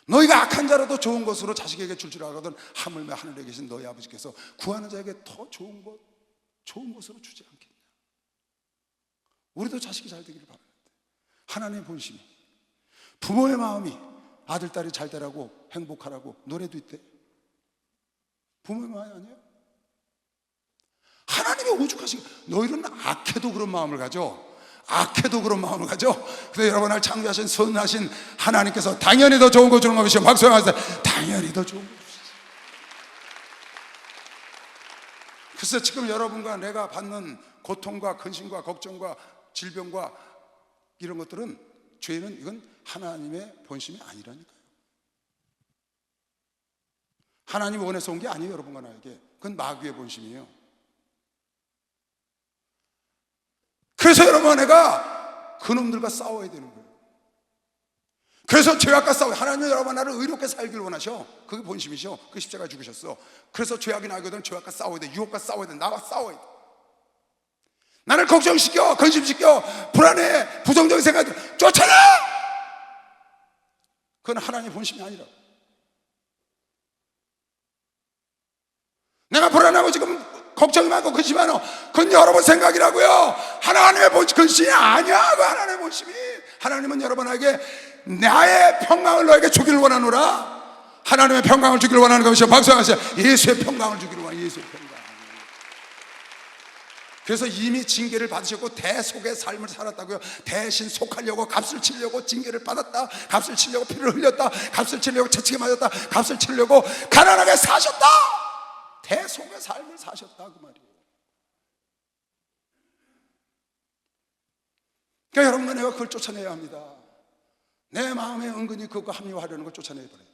너희가 악한 자라도 좋은 것으로 자식에게 줄 알거든 하물며 하늘에 계신 너희 아버지께서 구하는 자에게 더 좋은 것으로 주지 않겠냐. 우리도 자식이 잘 되기를 바랍니다. 하나님의 본심이 부모의 마음이 아들, 딸이 잘 되라고 행복하라고 노래도 있대. 부모의 마음이 아니에요? 하나님이 오죽하시게 너희는 악해도 그런 마음을 가져. 악해도 그런 마음을 가져. 근데 여러분을 창조하신 선하신 하나님께서 당연히 더 좋은 거 주는 것이죠. 박수 한번 하세요. 당연히 더 좋은 거 주시죠. 그래서 지금 여러분과 내가 받는 고통과 근심과 걱정과 질병과 이런 것들은 죄는 이건 하나님의 본심이 아니라니까요. 하나님이 원해서 온 게 아니에요. 여러분과 나에게 그건 마귀의 본심이에요. 그래서 여러분 내가 그놈들과 싸워야 되는 거예요. 그래서 죄악과 싸워요. 하나님은 여러분 나를 의롭게 살기를 원하셔. 그게 본심이죠. 그 십자가에 죽으셨어. 그래서 죄악이 나거든 죄악과 싸워야 돼. 유혹과 싸워야 돼. 나와 싸워야 돼. 나를 걱정시켜, 근심시켜, 불안해, 부정적인 생각을 쫓아내! 그건 하나님의 본심이 아니라. 내가 불안하고 지금 걱정이 많고 근심이 많아. 그건 여러분 생각이라고요. 하나님의 본심, 근심이 아니야. 그 하나님의 본심이. 하나님은 여러분에게 나의 평강을 너에게 주기를 원하노라. 하나님의 평강을 주기를 원하는 것이요, 박수하세요. 예수의 평강을 주기를 원하는, 예수의 평강. 그래서 이미 징계를 받으셨고 대속의 삶을 살았다고요. 대신 속하려고, 값을 치려고 징계를 받았다, 값을 치려고 피를 흘렸다, 값을 치려고 채찍에 맞았다, 값을 치려고 가난하게 사셨다. 대속의 삶을 사셨다, 그 말이에요. 그러니까 여러분과 내가 그걸 쫓아내야 합니다. 내 마음에 은근히 그거 합리화하려는 걸 쫓아내야 버려야 돼.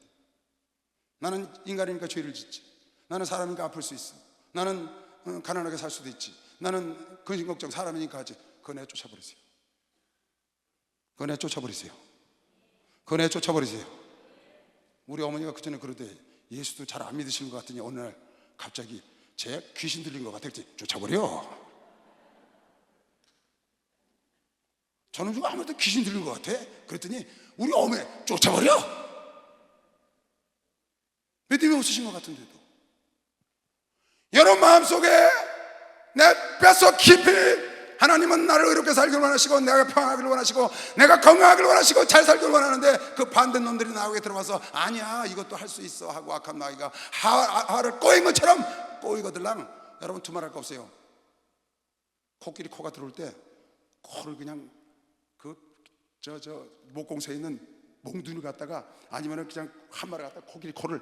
나는 인간이니까 죄를 짓지, 나는 사람이니까 아플 수 있어, 나는 가난하게 살 수도 있지, 나는 근심 걱정 사람이니까 하지. 그거 내 쫓아버리세요. 그거 내 쫓아버리세요. 그거 내 쫓아버리세요. 우리 어머니가 그전에 그러대, 예수도 잘 안 믿으시는 것 같더니 어느 날 갑자기 제 귀신 들린 것 같아. 쫓아버려. 저는 지금 아무래도 귀신 들린 것 같아. 그랬더니 우리 어머니 쫓아버려. 믿음이 없으신 것 같은데도. 여러분 마음속에 내 뼛속 깊이 하나님은 나를 의롭게 살기를 원하시고, 내가 평안하기를 원하시고, 내가 건강하기를 원하시고, 잘 살기를 원하는데, 그 반대 놈들이 나에게 들어와서 아니야 이것도 할 수 있어 하고 악한 마귀가 하를 꼬인 것처럼 꼬이거들랑. 여러분 두말할 거 없어요. 코끼리 코가 들어올 때 코를 그냥 저 목공소에 있는 몽둥이를 갖다가, 아니면 그냥 한 마리 갖다가 코끼리 코를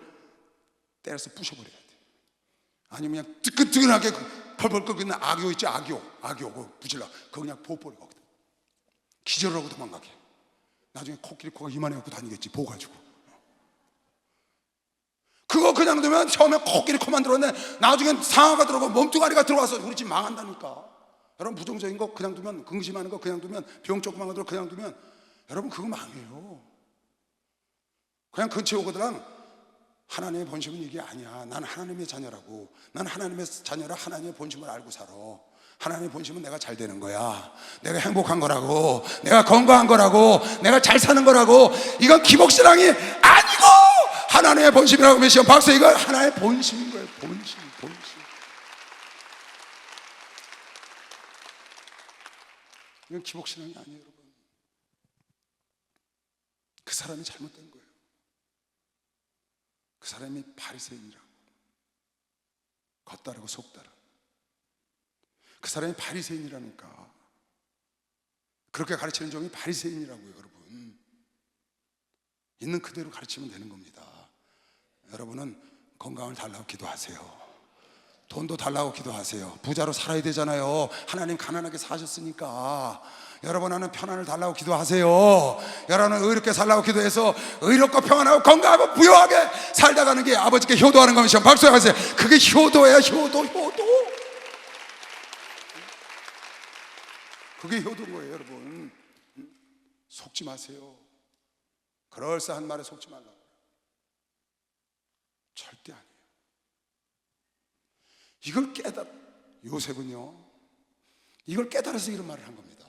때려서 부셔버려야 돼. 아니면 그냥 뜨끈뜨끈하게 펄펄 끓고 있는 악교 있지, 악교 그거 부질러, 그거 그냥 보버려. 거기다 기절하고 도망가게. 나중에 코끼리 코가 이만해갖고 다니겠지, 보가지고. 그거 그냥 두면 처음에 코끼리 코만 들어왔는데 나중엔 상아가 들어오고 몸뚱아리가 들어와서 우리 집 망한다니까. 여러분 부정적인 거 그냥 두면, 근심하는 거 그냥 두면, 병 조그만 거 그냥 두면 여러분 그거 망해요. 그냥 근처에 오거들랑 하나님의 본심은 이게 아니야. 난 하나님의 자녀라고. 난 하나님의 자녀라 하나님의 본심을 알고 살아. 하나님의 본심은 내가 잘 되는 거야, 내가 행복한 거라고, 내가 건강한 거라고, 내가 잘 사는 거라고. 이건 기복신앙이 아니고 하나님의 본심이라고 하면 박수. 이건 하나님의 본심인 거예요. 본심. 이건 기복신앙이 아니에요, 여러분. 그 사람이 잘못된 거예요. 그 사람이 바리새인이라고. 겉다르고 속다르. 그 사람이 바리새인이라니까. 그렇게 가르치는 종이 바리새인이라고요, 여러분. 있는 그대로 가르치면 되는 겁니다. 여러분은 건강을 달라고 기도하세요. 돈도 달라고 기도하세요. 부자로 살아야 되잖아요. 하나님 가난하게 사셨으니까. 여러분 하는 편안을 달라고 기도하세요. 여러분은 의롭게 살라고 기도해서 의롭고 평안하고 건강하고 부유하게 살다 가는 게 아버지께 효도하는 것이죠. 박수하세요. 그게 효도예요. 효도. 그게 효도인 거예요, 여러분. 속지 마세요. 그럴싸한 말에 속지 말라고. 절대 아니에요. 이걸 요셉은요, 이걸 깨달아서 이런 말을 한 겁니다.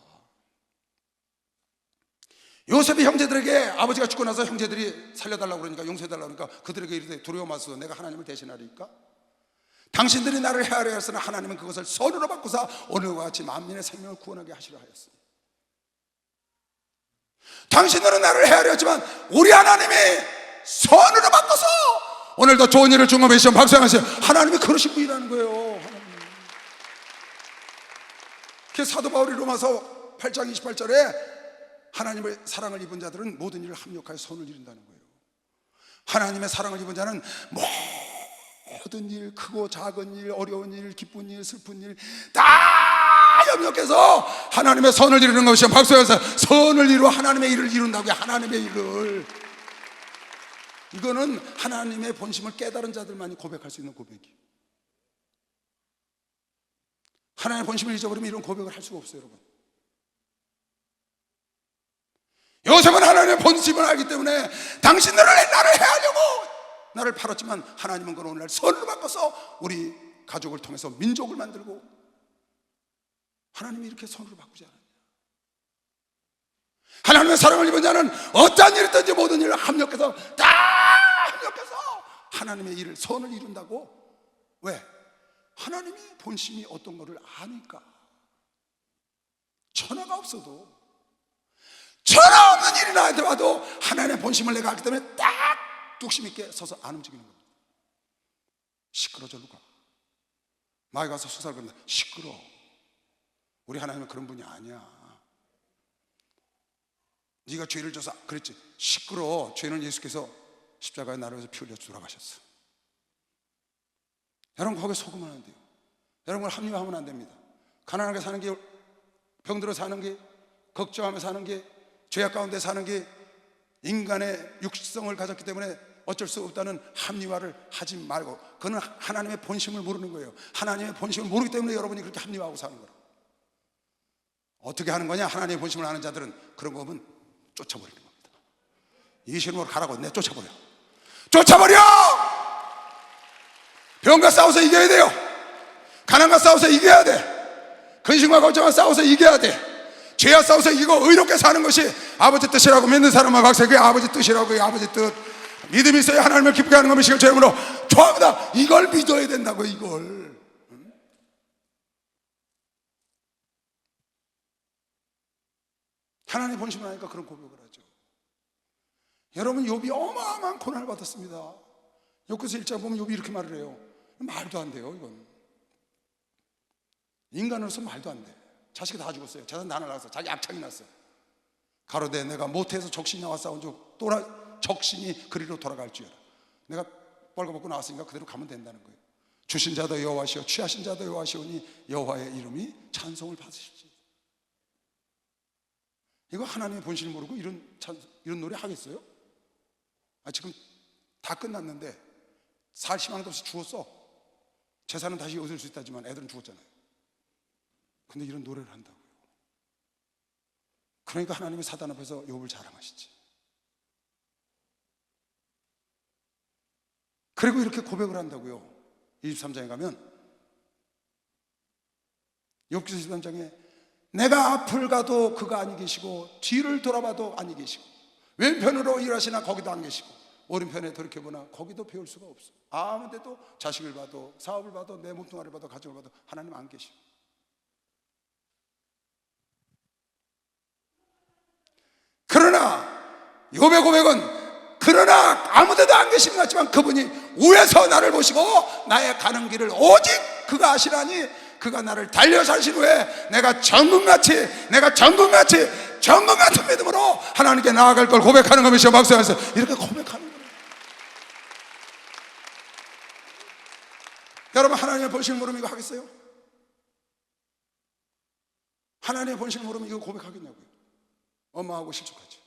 요셉이 형제들에게, 아버지가 죽고 나서 형제들이 살려달라고 그러니까, 용서해달라고 그러니까 그들에게 이르되 두려워 마소서. 내가 하나님을 대신하리까? 당신들이 나를 헤아려 했으나 하나님은 그것을 선으로 바꾸사 오늘과 같이 만민의 생명을 구원하게 하시려 하였으니. 당신들은 나를 헤아려 했지만 우리 하나님이 선으로 바꿔서 오늘도 좋은 일을 준 거 메시면 박수하세요. 하나님이 그러신 분이라는 거예요. 하나님. 그래서 사도 바울이 로마서 8장 28절에 하나님의 사랑을 입은 자들은 모든 일을 합력하여 선을 이룬다는 거예요. 하나님의 사랑을 입은 자는 모든 일, 크고 작은 일, 어려운 일, 기쁜 일, 슬픈 일 다 협력해서 하나님의 선을 이루는 것이요. 박수해서 선을 이루어 하나님의 일을 이룬다고요. 하나님의 일을. 이거는 하나님의 본심을 깨달은 자들만이 고백할 수 있는 고백이에요. 하나님의 본심을 잊어버리면 이런 고백을 할 수가 없어요, 여러분. 요셉은 하나님의 본심을 알기 때문에 당신들은 나를 해하려고 나를 팔았지만 하나님은 그걸 오늘날 선으로 바꿔서 우리 가족을 통해서 민족을 만들고, 하나님이 이렇게 선으로 바꾸지 않았냐. 하나님의 사랑을 입은 자는 어떠한 일이 있든지 모든 일을 합력해서 다 합력해서 하나님의 일을, 선을 이룬다고. 왜? 하나님이 본심이 어떤 거를 아니까. 천하가 없어도 전혀 없는 일이 나한테 와도 하나님의 본심을 내가 알기 때문에 딱 뚝심 있게 서서 안 움직이는 겁니다. 시끄러 절로 가. 마에 가서 수살거린다. 시끄러. 우리 하나님은 그런 분이 아니야. 네가 죄를 져서 그랬지. 시끄러. 죄는 예수께서 십자가에 나를 위해서 피 흘려 돌아가셨어. 여러분 거기에 속으면 안 돼요. 여러분 합리화하면 안 됩니다. 가난하게 사는 게, 병들어 사는 게, 걱정하며 사는 게, 죄악 가운데 사는 게 인간의 육성을 가졌기 때문에 어쩔 수 없다는 합리화를 하지 말고, 그는 하나님의 본심을 모르는 거예요. 하나님의 본심을 모르기 때문에 여러분이 그렇게 합리화하고 사는 거예요. 어떻게 하는 거냐? 하나님의 본심을 아는 자들은 그런 거 보면 쫓아버리는 겁니다. 이 신으로 가라고 내 쫓아버려. 쫓아버려! 병과 싸워서 이겨야 돼요. 가난과 싸워서 이겨야 돼. 근심과 걱정과 싸워서 이겨야 돼. 죄와 싸워서 이기고 의롭게 사는 것이 아버지 뜻이라고 믿는 사람만 박사, 그게 아버지 뜻이라고. 그게 아버지 뜻. 믿음이 있어야 하나님을 기쁘게 하는 것이 제 이름으로 좋아합니다. 이걸 믿어야 된다고. 이걸. 하나님의 본심을 하니까 그런 고백을 하죠. 여러분 욥이 어마어마한 고난을 받았습니다. 욥기서 1장 보면 욥이 이렇게 말을 해요. 말도 안 돼요. 이건 인간으로서 말도 안 돼. 자식이 다 죽었어요. 재산 다 날라갔어. 자기 악창이 났어요. 가로되 내가 모태에서 적신이 나와 싸운 즉 적신이 그리로 돌아갈지어다. 내가 벌거벗고 나왔으니까 그대로 가면 된다는 거예요. 주신 자도 여호와시오 취하신 자도 여호와시오니 여호와의 이름이 찬송을 받으실지. 이거 하나님의 본심을 모르고 이런 노래 하겠어요? 지금 다 끝났는데 살 희망도 없이 죽었어. 재산은 다시 얻을 수 있다지만 애들은 죽었잖아요. 근데 이런 노래를 한다고요. 그러니까 하나님이 사단 앞에서 욥을 자랑하시지. 그리고 이렇게 고백을 한다고요. 23장에 가면 욥기서 23장에 내가 앞을 가도 그가 아니 계시고 뒤를 돌아봐도 아니 계시고 왼편으로 일하시나 거기도 안 계시고 오른편에 돌이켜보나 거기도 배울 수가 없어. 아무 데도 자식을 봐도 사업을 봐도 내 몸뚱아리를 봐도 가정을 봐도 하나님 안 계시고. 그러나 욥의 고백은 그러나 아무데도 안 계시는 것 같지만 그분이 위에서 나를 보시고 나의 가는 길을 오직 그가 아시라니 그가 나를 달려 사신 후에 내가 정금같이 정금 같은 믿음으로 하나님께 나아갈 걸 고백하는 것이죠. 박수하면서 이렇게 고백하는 거예요. 여러분 하나님의 본심을 모르면 이거 하겠어요? 하나님의 본심을 모르면 이거 고백하겠냐고요. 엄마하고 실족하지.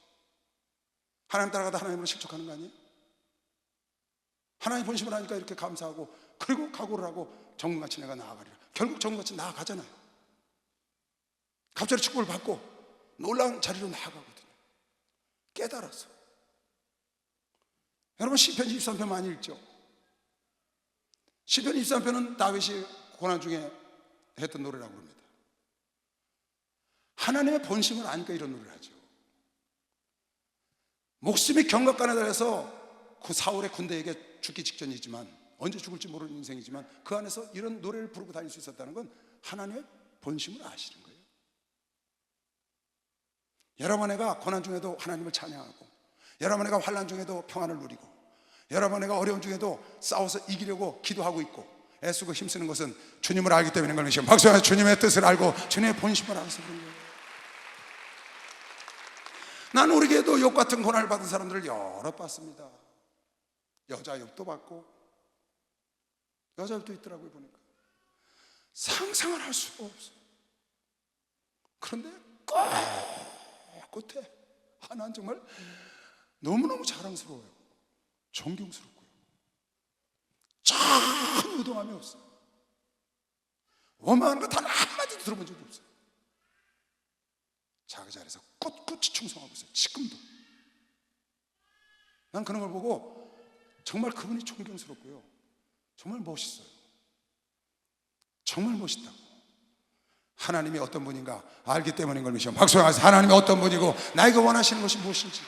하나님 따라가다 하나님으로 실족하는 거 아니에요? 하나님 본심을 하니까 이렇게 감사하고 그리고 각오를 하고 정금같이 내가 나아가리라. 결국 정금같이 나아가잖아요. 갑자기 축복을 받고 놀라운 자리로 나아가거든요. 깨달아서. 여러분 시편 23편 많이 읽죠? 시편 23편은 다윗이 고난 중에 했던 노래라고 합니다. 하나님의 본심을 아니까 이런 노래를 하죠. 목숨이 경각간에 달해서 그 사울의 군대에게 죽기 직전이지만 언제 죽을지 모르는 인생이지만 그 안에서 이런 노래를 부르고 다닐 수 있었다는 건 하나님의 본심을 아시는 거예요. 여러분 애가 고난 중에도 하나님을 찬양하고 여러분 애가 환난 중에도 평안을 누리고 여러분 애가 어려운 중에도 싸워서 이기려고 기도하고 있고 애쓰고 힘쓰는 것은 주님을 알기 때문인 것이죠. 박수하면서 주님의 뜻을 알고 주님의 본심을 알아서 그런 거예요. 나는 우리 교회도 욥 같은 고난을 받은 사람들을 여러 봤습니다. 여자 욥도 봤고 여자 욥도 있더라고요. 보니까 상상을 할 수가 없어요. 그런데 끝에 하나는 정말 너무너무 자랑스러워요. 존경스럽고요. 전혀 의도함이 없어요. 원망하는 거 단 한마디도 들어본 적이 없어요. 자기 자리에서 꿋꿋이 충성하고 있어요. 지금도. 난 그런 걸 보고 정말 그분이 존경스럽고요. 정말 멋있어요. 정말 멋있다고. 하나님이 어떤 분인가 알기 때문인 걸 믿으시오. 박수하면서 하나님이 어떤 분이고 나에게 원하시는 것이 무엇인지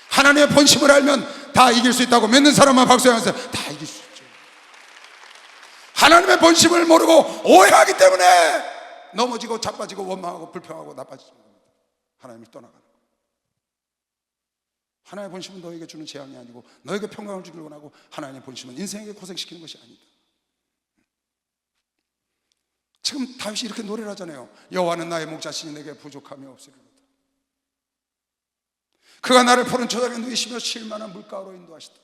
하나님의 본심을 알면 다 이길 수 있다고 믿는 사람만 박수하면서 다 이길 수 있죠. 하나님의 본심을 모르고 오해하기 때문에 넘어지고 자빠지고 원망하고 불평하고 나빠지는 겁니다. 하나님을 떠나가는 거예요. 하나님의 본심은 너에게 주는 재앙이 아니고 너에게 평강을 주기를 원하고, 하나님의 본심은 인생에게 고생시키는 것이 아니다. 지금 다윗이 이렇게 노래를 하잖아요. 여호와는 나의 목자시니 내게 부족함이 없으리로다. 그가 나를 푸른 초장에 누이시며 쉴 만한 물가로 인도하시도다.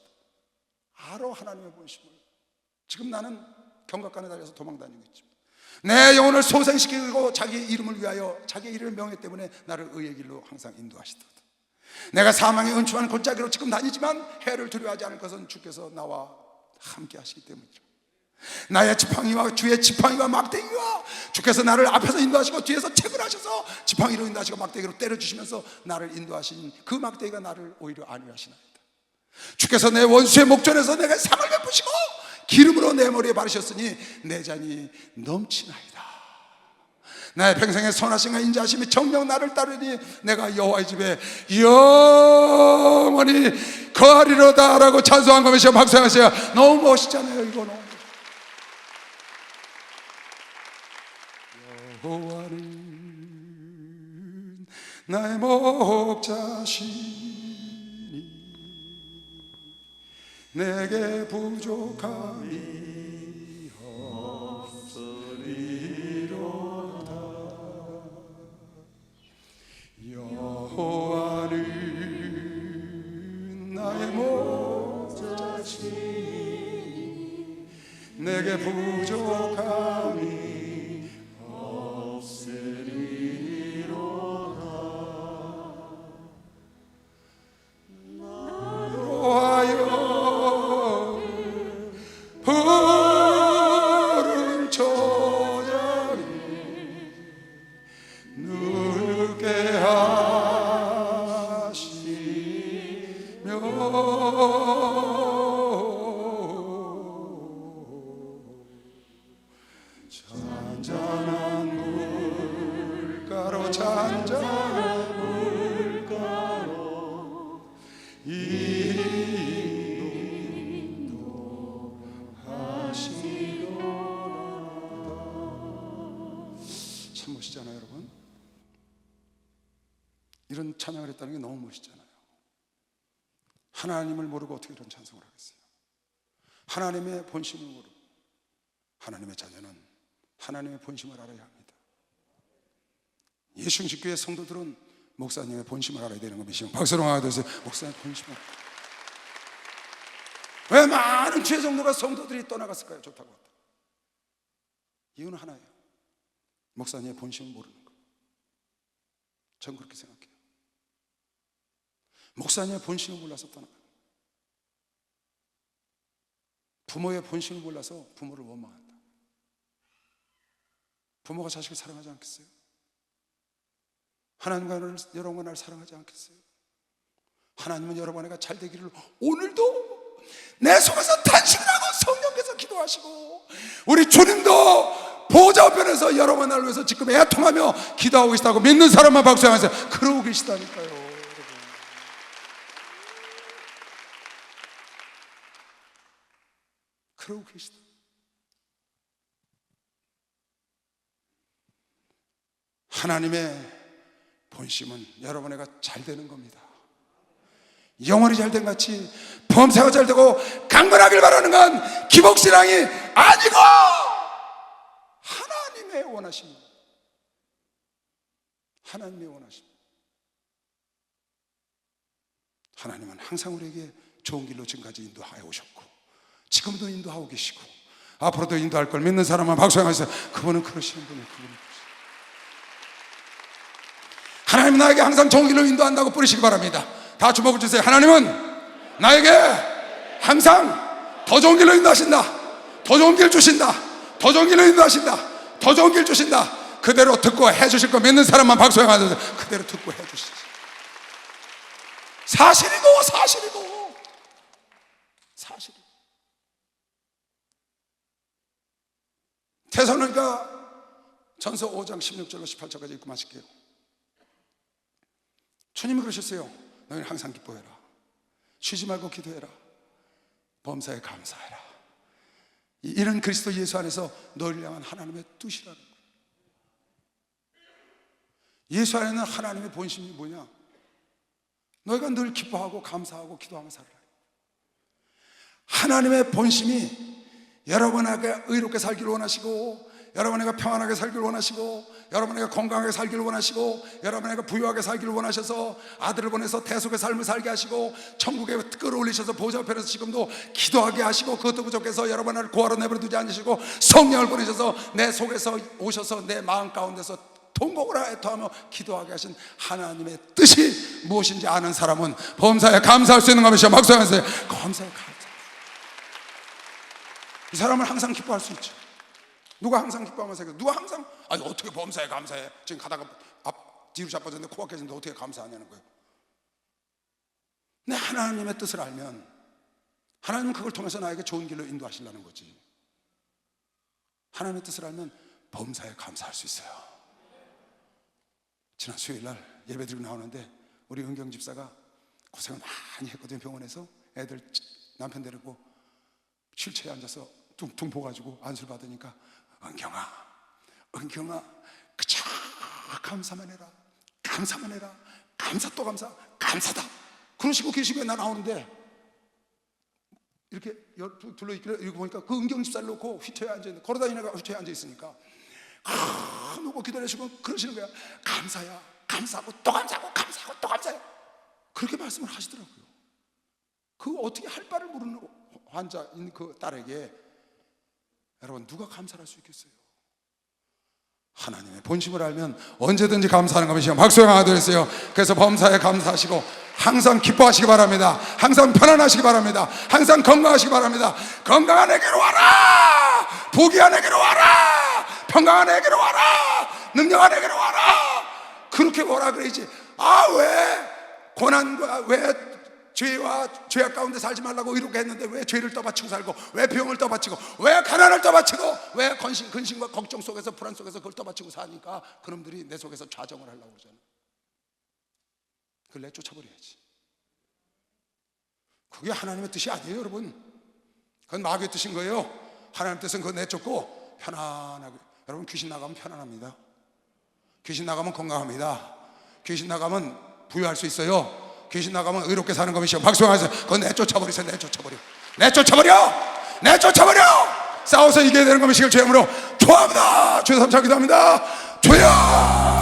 알아, 하나님의 본심을. 지금 나는 경각간에 달려서 도망다니고 있지만 내 영혼을 소생시키고 자기 이름을 위하여 자기 이름의 명예 때문에 나를 의의 길로 항상 인도하시도다. 내가 사망의 은총한 골짜기로 지금 다니지만 해를 두려워하지 않을 것은 주께서 나와 함께 하시기 때문이라. 나의 지팡이와 주의 지팡이와 막대기와 주께서 나를 앞에서 인도하시고 뒤에서 책을 하셔서 지팡이로 인도하시고 막대기로 때려주시면서 나를 인도하신 그 막대기가 나를 오히려 안위하시나이다. 주께서 내 원수의 목전에서 내게 상을 베푸시고 기름으로 내 머리에 바르셨으니 내 잔이 넘치나이다. 나의 평생의 선하심과 인자하심이 정녕 나를 따르니 내가 여호와의 집에 영원히 거하리로다 라고 찬송한 거면서 박수하세요. 너무 멋있잖아요. 이거 너무 여호와는 나의 목자시니 내게 부족함이 없으리로다. 여호와는 나의 목자시니 내게 부족함이 없으리로다. 나로 하여 푸른 초장에 누게 하시며 잔잔한 물가로 잔잔한 물가로 참 멋있잖아요, 여러분. 이런 찬양을 했다는 게 너무 멋있잖아요. 하나님을 모르고 어떻게 이런 찬송을 하겠어요? 하나님의 본심을 모르고. 하나님의 자녀는 하나님의 본심을 알아야 합니다. 예수님교회 성도들은 목사님의 본심을 알아야 되는 거 믿으시면 박수로 하셔서 목사님의 본심을. 왜 많은 죄 정도가 성도들이 떠나갔을까요? 좋다고 했다. 이유는 하나예요. 목사님의 본심을 모르는 거예요. 전 그렇게 생각해요. 목사님의 본심을 몰라서 떠나가요. 부모의 본심을 몰라서 부모를 원망한다. 부모가 자식을 사랑하지 않겠어요? 하나님과 여러분과 나를 사랑하지 않겠어요? 하나님은 여러분에게 잘 되기를 오늘도 내 속에서 탄식하고 성령께서 기도하시고 우리 주님도 보좌 우편에서 여러분 나를 위해서 지금 애통하며 기도하고 계시다고 믿는 사람만 박수하면서 그러고 계시다니까요. 그러고 계시다. 하나님의 본심은 여러분에게 잘 되는 겁니다. 영혼이 잘 된 같이 범사가 잘 되고 강건하길 바라는 건 기복신앙이 아니고 하나님의 원하십니다. 하나님의 원하십니다. 하나님은 항상 우리에게 좋은 길로 지금까지 인도하여 오셨고 지금도 인도하고 계시고 앞으로도 인도할 걸 믿는 사람만 박수하면서 그분은 그러시는 분이에요. 그분은 그러시는. 하나님은 나에게 항상 좋은 길로 인도한다고 뿌리시기 바랍니다. 다 주목을 주세요. 하나님은 나에게 항상 더 좋은 길로 인도하신다. 더 좋은 길 주신다. 더 좋은 길로 인도하신다. 더 좋은 길 주신다. 그대로 듣고 해주실 거 믿는 사람만 박수하면서 그대로 듣고 해주시지. 사실이고 사실이고 사실이고. 데살로니가 전서 5장 16절로 18절까지 읽고 마실게요. 주님이 그러셨어요. 너희는 항상 기뻐해라. 쉬지 말고 기도해라. 범사에 감사해라. 이런 그리스도 예수 안에서 너희를 향한 하나님의 뜻이라는 거예요. 예수 안에 있는 하나님의 본심이 뭐냐? 너희가 늘 기뻐하고 감사하고 기도하며 살아라. 하나님의 본심이 여러분에게 의롭게 살기를 원하시고, 여러분에게 평안하게 살기를 원하시고, 여러분에게 건강하게 살기를 원하시고, 여러분에게 부유하게 살기를 원하셔서 아들을 보내서 대속의 삶을 살게 하시고, 천국에 끌어올리셔서 보좌 편에서 지금도 기도하게 하시고, 그것도 부족해서 여러분을 고아로 내버려 두지 않으시고 성령을 보내셔서 내 속에서 오셔서 내 마음 가운데서 통곡을 애통하며 기도하게 하신 하나님의 뜻이 무엇인지 아는 사람은 범사에 감사할 수 있는 것이죠. 박수하면서 감사해. 이 사람은 항상 기뻐할 수 있죠. 누가 항상 기뻐하면서 누가 항상 아니 어떻게 범사에 감사해? 지금 가다가 뒤로 자빠졌는데 코가 깨졌는데 어떻게 감사하냐는 거예요. 근데 하나님의 뜻을 알면 하나님은 그걸 통해서 나에게 좋은 길로 인도하시려는 거지. 하나님의 뜻을 알면 범사에 감사할 수 있어요. 지난 수요일날 예배드리고 나오는데 우리 은경 집사가 고생을 많이 했거든요. 병원에서 애들 남편 데리고 휠체어에 앉아서 퉁퉁 부어가지고 안수를 받으니까 은경아 그저 감사만 해라, 감사만 해라, 감사 또 감사, 감사다 그러시고 계시고 나 나오는데 이렇게 둘러있길래 이렇게 보니까 그 은경 집사를 놓고 휠체어에 앉아있는, 걸어다니는 애가 휠체어에 앉아있으니까 놓고 기다리시고 그러시는 거야. 감사야, 감사하고 또 감사하고 감사하고 또 감사해. 그렇게 말씀을 하시더라고요. 그 어떻게 할 바를 모르는 환자인 그 딸에게 여러분 누가 감사할 수 있겠어요? 하나님의 본심을 알면 언제든지 감사하는 것이요. 박수영 하나 드렸어요. 그래서 범사에 감사하시고 항상 기뻐하시기 바랍니다. 항상 편안하시기 바랍니다. 항상 건강하시기 바랍니다. 건강한 에게로 와라, 부귀한 에게로 와라, 평강한 에게로 와라, 능력한 에게로 와라. 그렇게 뭐라 그러지? 왜 고난과 왜 죄와 죄악 가운데 살지 말라고 이렇게 했는데 왜 죄를 떠받치고 살고, 왜 병을 떠받치고, 왜 가난을 떠받치고, 왜 근심과 걱정 속에서 불안 속에서 그걸 떠받치고 사니까 그놈들이 내 속에서 좌정을 하려고 그러잖아. 그걸 내쫓아버려야지. 그게 하나님의 뜻이 아니에요, 여러분. 그건 마귀의 뜻인 거예요. 하나님의 뜻은 그거 내쫓고 편안하게. 여러분 귀신 나가면 편안합니다. 귀신 나가면 건강합니다. 귀신 나가면 부유할 수 있어요. 귀신 나가면 의롭게 사는 것이요. 박수하면서 그건 내쫓아버리세요. 내쫓아버려. 싸워서 이겨야 되는 것이길 주의 이름으로 축원합니다. 주여 삼창 기도합니다. 주여.